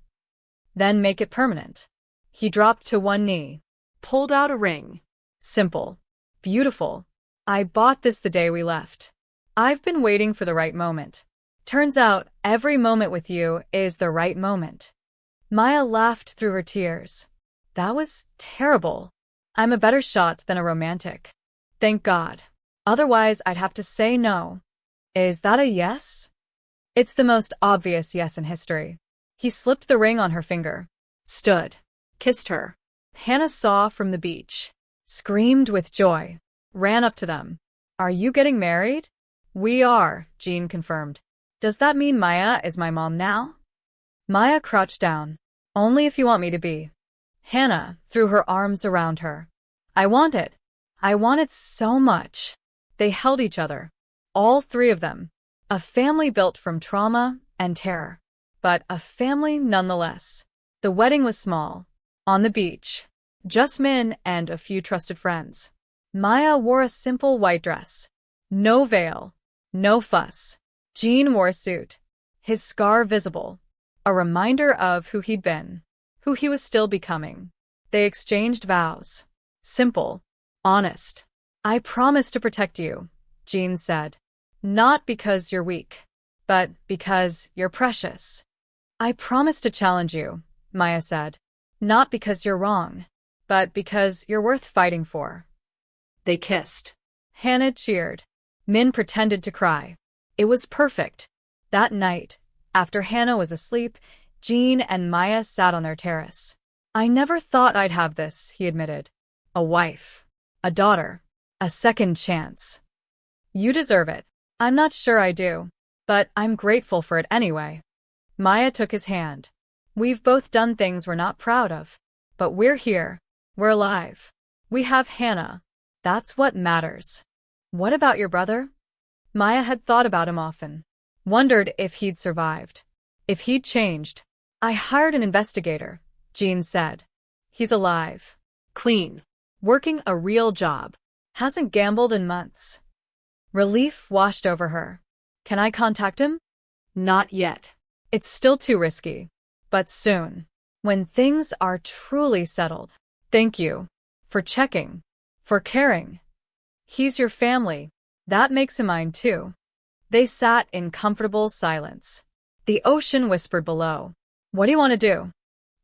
Then make it permanent. He dropped to one knee. Pulled out a ring. Simple. Beautiful. I bought this the day we left. I've been waiting for the right moment. Turns out, every moment with you is the right moment. Maya laughed through her tears. That was terrible. I'm a better shot than a romantic. Thank God. Otherwise, I'd have to say no. Is that a yes? It's the most obvious yes in history. He slipped the ring on her finger, stood, kissed her. Hannah saw from the beach, screamed with joy, ran up to them. Are you getting married? We are, Jean confirmed. Does that mean Maya is my mom now? Maya crouched down. Only if you want me to be. Hannah threw her arms around her. I want it. I want it so much. They held each other. All three of them. A family built from trauma and terror. But a family nonetheless. The wedding was small. On the beach. Just Min and a few trusted friends. Maya wore a simple white dress. No veil. No fuss. Jean wore a suit. His scar visible. A reminder of who he'd been. Who he was still becoming. They exchanged vows. Simple. Honest. I promise to protect you, Jean said. Not because you're weak, but because you're precious. I promise to challenge you, Maya said. Not because you're wrong, but because you're worth fighting for. They kissed. Hannah cheered. Min pretended to cry. It was perfect. That night, after Hannah was asleep, Jean and Maya sat on their terrace. I never thought I'd have this, he admitted. A wife. A daughter. A second chance. You deserve it. I'm not sure I do, but I'm grateful for it anyway. Maya took his hand. We've both done things we're not proud of, but we're here. We're alive. We have Hannah. That's what matters. What about your brother? Maya had thought about him often. Wondered if he'd survived. If he'd changed. I hired an investigator, Jean said. He's alive. Clean. Working a real job. Hasn't gambled in months. Relief washed over her. Can I contact him? Not yet. It's still too risky. But soon. When things are truly settled. Thank you. For checking. For caring. He's your family. That makes him mine too. They sat in comfortable silence. The ocean whispered below. What do you want to do?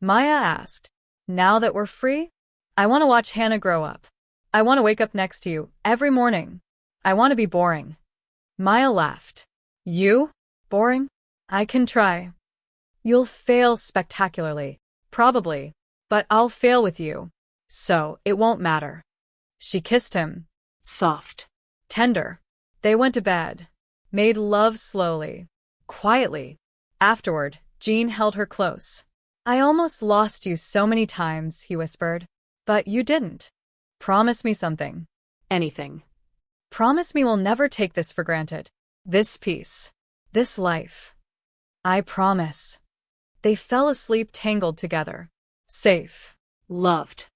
Maya asked. Now that we're free? I want to watch Hannah grow up. I want to wake up next to you every morning. I want to be boring. Maya laughed. You? Boring? I can try. You'll fail spectacularly. Probably. But I'll fail with you. So it won't matter. She kissed him. Soft. Tender. They went to bed. Made love slowly. Quietly. Afterward, Jean held her close. I almost lost you so many times, he whispered. But you didn't. Promise me something. Anything. Promise me we'll never take this for granted. This peace. This life. I promise. They fell asleep tangled together. Safe. Loved.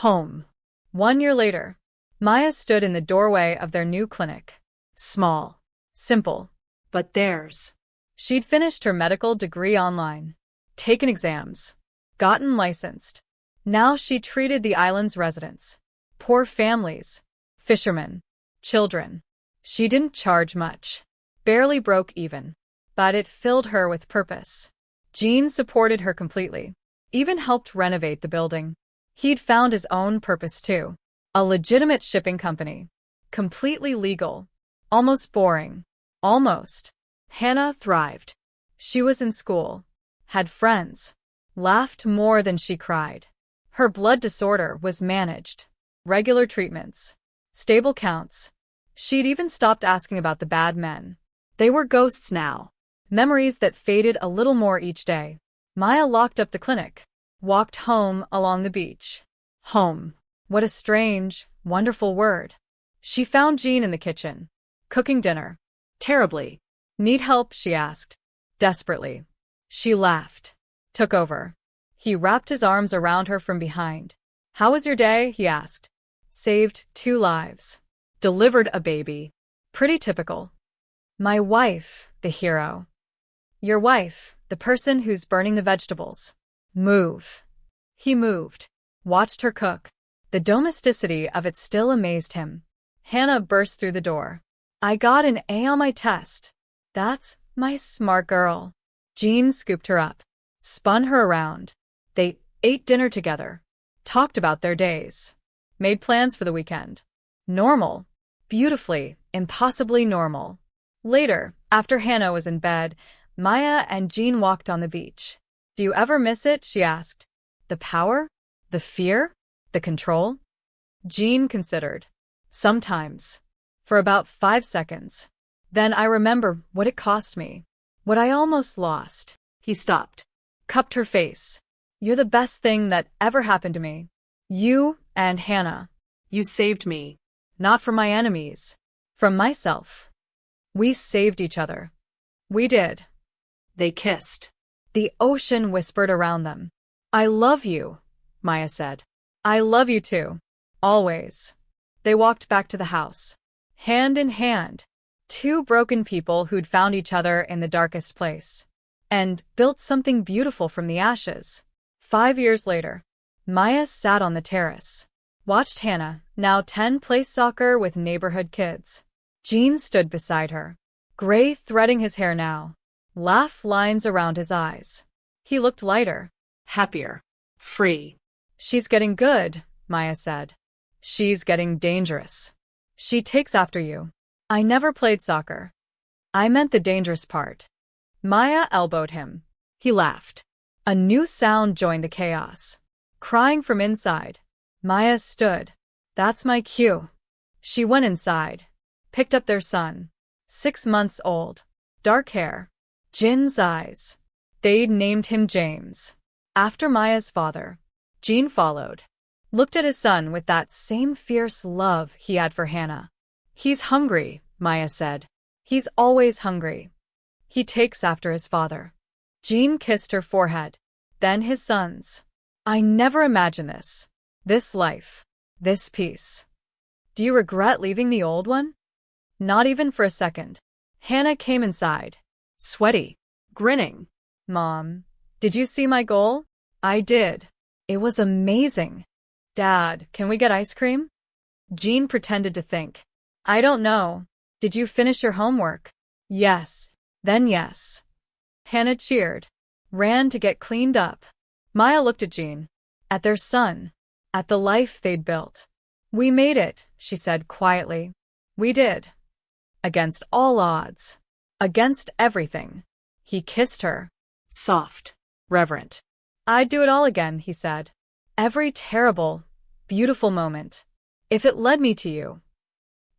Home. 1 year later, Maya stood in the doorway of their new clinic. Small. Simple. But theirs. She'd finished her medical degree online. Taken exams. Gotten licensed. Now she treated the island's residents. Poor families. Fishermen. Children. She didn't charge much. Barely broke even. But it filled her with purpose. Jean supported her completely. Even helped renovate the building. He'd found his own purpose too. A legitimate shipping company. Completely legal. Almost boring. Almost. Hannah thrived. She was in school. Had friends. Laughed more than she cried. Her blood disorder was managed. Regular treatments. Stable counts. She'd even stopped asking about the bad men. They were ghosts now. Memories that faded a little more each day. Maya locked up the clinic. Walked home along the beach. Home. What a strange, wonderful word. She found Jean in the kitchen. Cooking dinner. Terribly. Need help? She asked. Desperately. She laughed. Took over. He wrapped his arms around her from behind. How was your day? He asked. Saved 2 lives. Delivered a baby. Pretty typical. My wife, the hero. Your wife, the person who's burning the vegetables. Move. He moved. Watched her cook. The domesticity of it still amazed him. Hannah burst through the door. I got an A on my test. That's my smart girl. Jean scooped her up. Spun her around. They ate dinner together. Talked about their days. Made plans for the weekend. Normal. Beautifully, impossibly normal. Later, after Hannah was in bed, Maya and Jean walked on the beach. Do you ever miss it? She asked. The power? The fear? The control? Jean considered. Sometimes. For about 5 seconds. Then I remember what it cost me. What I almost lost. He stopped. Cupped her face. You're the best thing that ever happened to me. You and Hannah. You saved me. Not from my enemies. From myself. We saved each other. We did. They kissed. The ocean whispered around them. I love you, Maya said. I love you too. Always. They walked back to the house. Hand in hand. Two broken people who'd found each other in the darkest place. And built something beautiful from the ashes. 5 years later, Maya sat on the terrace. Watched Hannah, now 10, play soccer with neighborhood kids. Jean stood beside her. Gray threading his hair now. Laugh lines around his eyes. He looked lighter. Happier. Free. She's getting good, Maya said. She's getting dangerous. She takes after you. I never played soccer. I meant the dangerous part. Maya elbowed him. He laughed. A new sound joined the chaos. Crying from inside. Maya stood. That's my cue. She went inside. Picked up their son. 6 months old. Dark hair. Jin's eyes. They'd named him James. After Maya's father. Jean followed. Looked at his son with that same fierce love he had for Hannah. He's hungry, Maya said. He's always hungry. He takes after his father. Jean kissed her forehead. Then his son's. I never imagined this. This life. This peace. Do you regret leaving the old one? Not even for a second. Hannah came inside. Sweaty. Grinning. Mom, did you see my goal? I did. It was amazing. Dad, can we get ice cream? Jean pretended to think. I don't know. Did you finish your homework? Yes. Then yes. Hannah cheered. Ran to get cleaned up. Maya looked at Jean. At their son. At the life they'd built. We made it, she said quietly. We did. Against all odds. Against everything. He kissed her. Soft. Reverent. I'd do it all again, he said. Every terrible, beautiful moment. If it led me to you.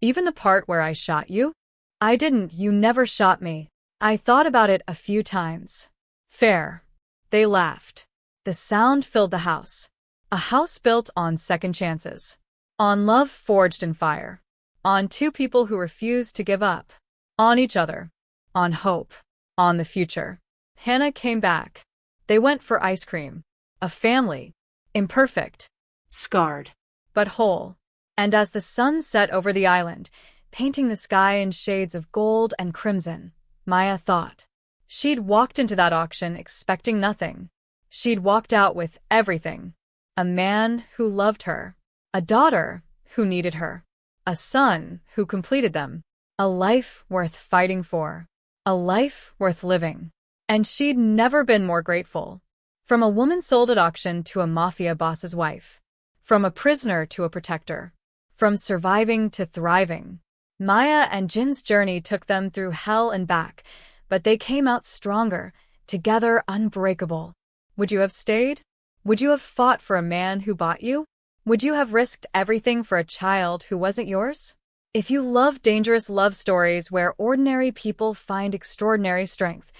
Even the part where I shot you? I didn't, you never shot me. I thought about it a few times. Fair. They laughed. The sound filled the house. A house built on second chances. On love forged in fire. On two people who refused to give up. On each other. On hope. On the future. Hannah came back. They went for ice cream. A family. Imperfect. Scarred. But whole. And as the sun set over the island, painting the sky in shades of gold and crimson, Maya thought. She'd walked into that auction expecting nothing. She'd walked out with everything. A man who loved her. A daughter who needed her. A son who completed them. A life worth fighting for. A life worth living. And she'd never been more grateful. From a woman sold at auction to a mafia boss's wife. From a prisoner to a protector. From surviving to thriving. Maya and Jin's journey took them through hell and back, but they came out stronger, together unbreakable. Would you have stayed? Would you have fought for a man who bought you? Would you have risked everything for a child who wasn't yours? If you love dangerous love stories where ordinary people find extraordinary strength,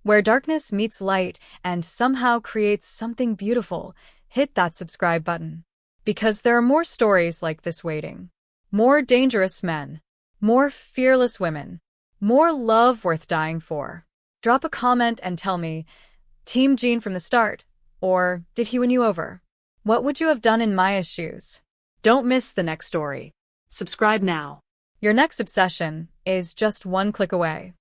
where darkness meets light and somehow creates something beautiful, hit that subscribe button. Because there are more stories like this waiting. More dangerous men. More fearless women. More love worth dying for. Drop a comment and tell me, Team Jean from the start, or did he win you over? What would you have done in Maya's shoes? Don't miss the next story. Subscribe now. Your next obsession is just one click away.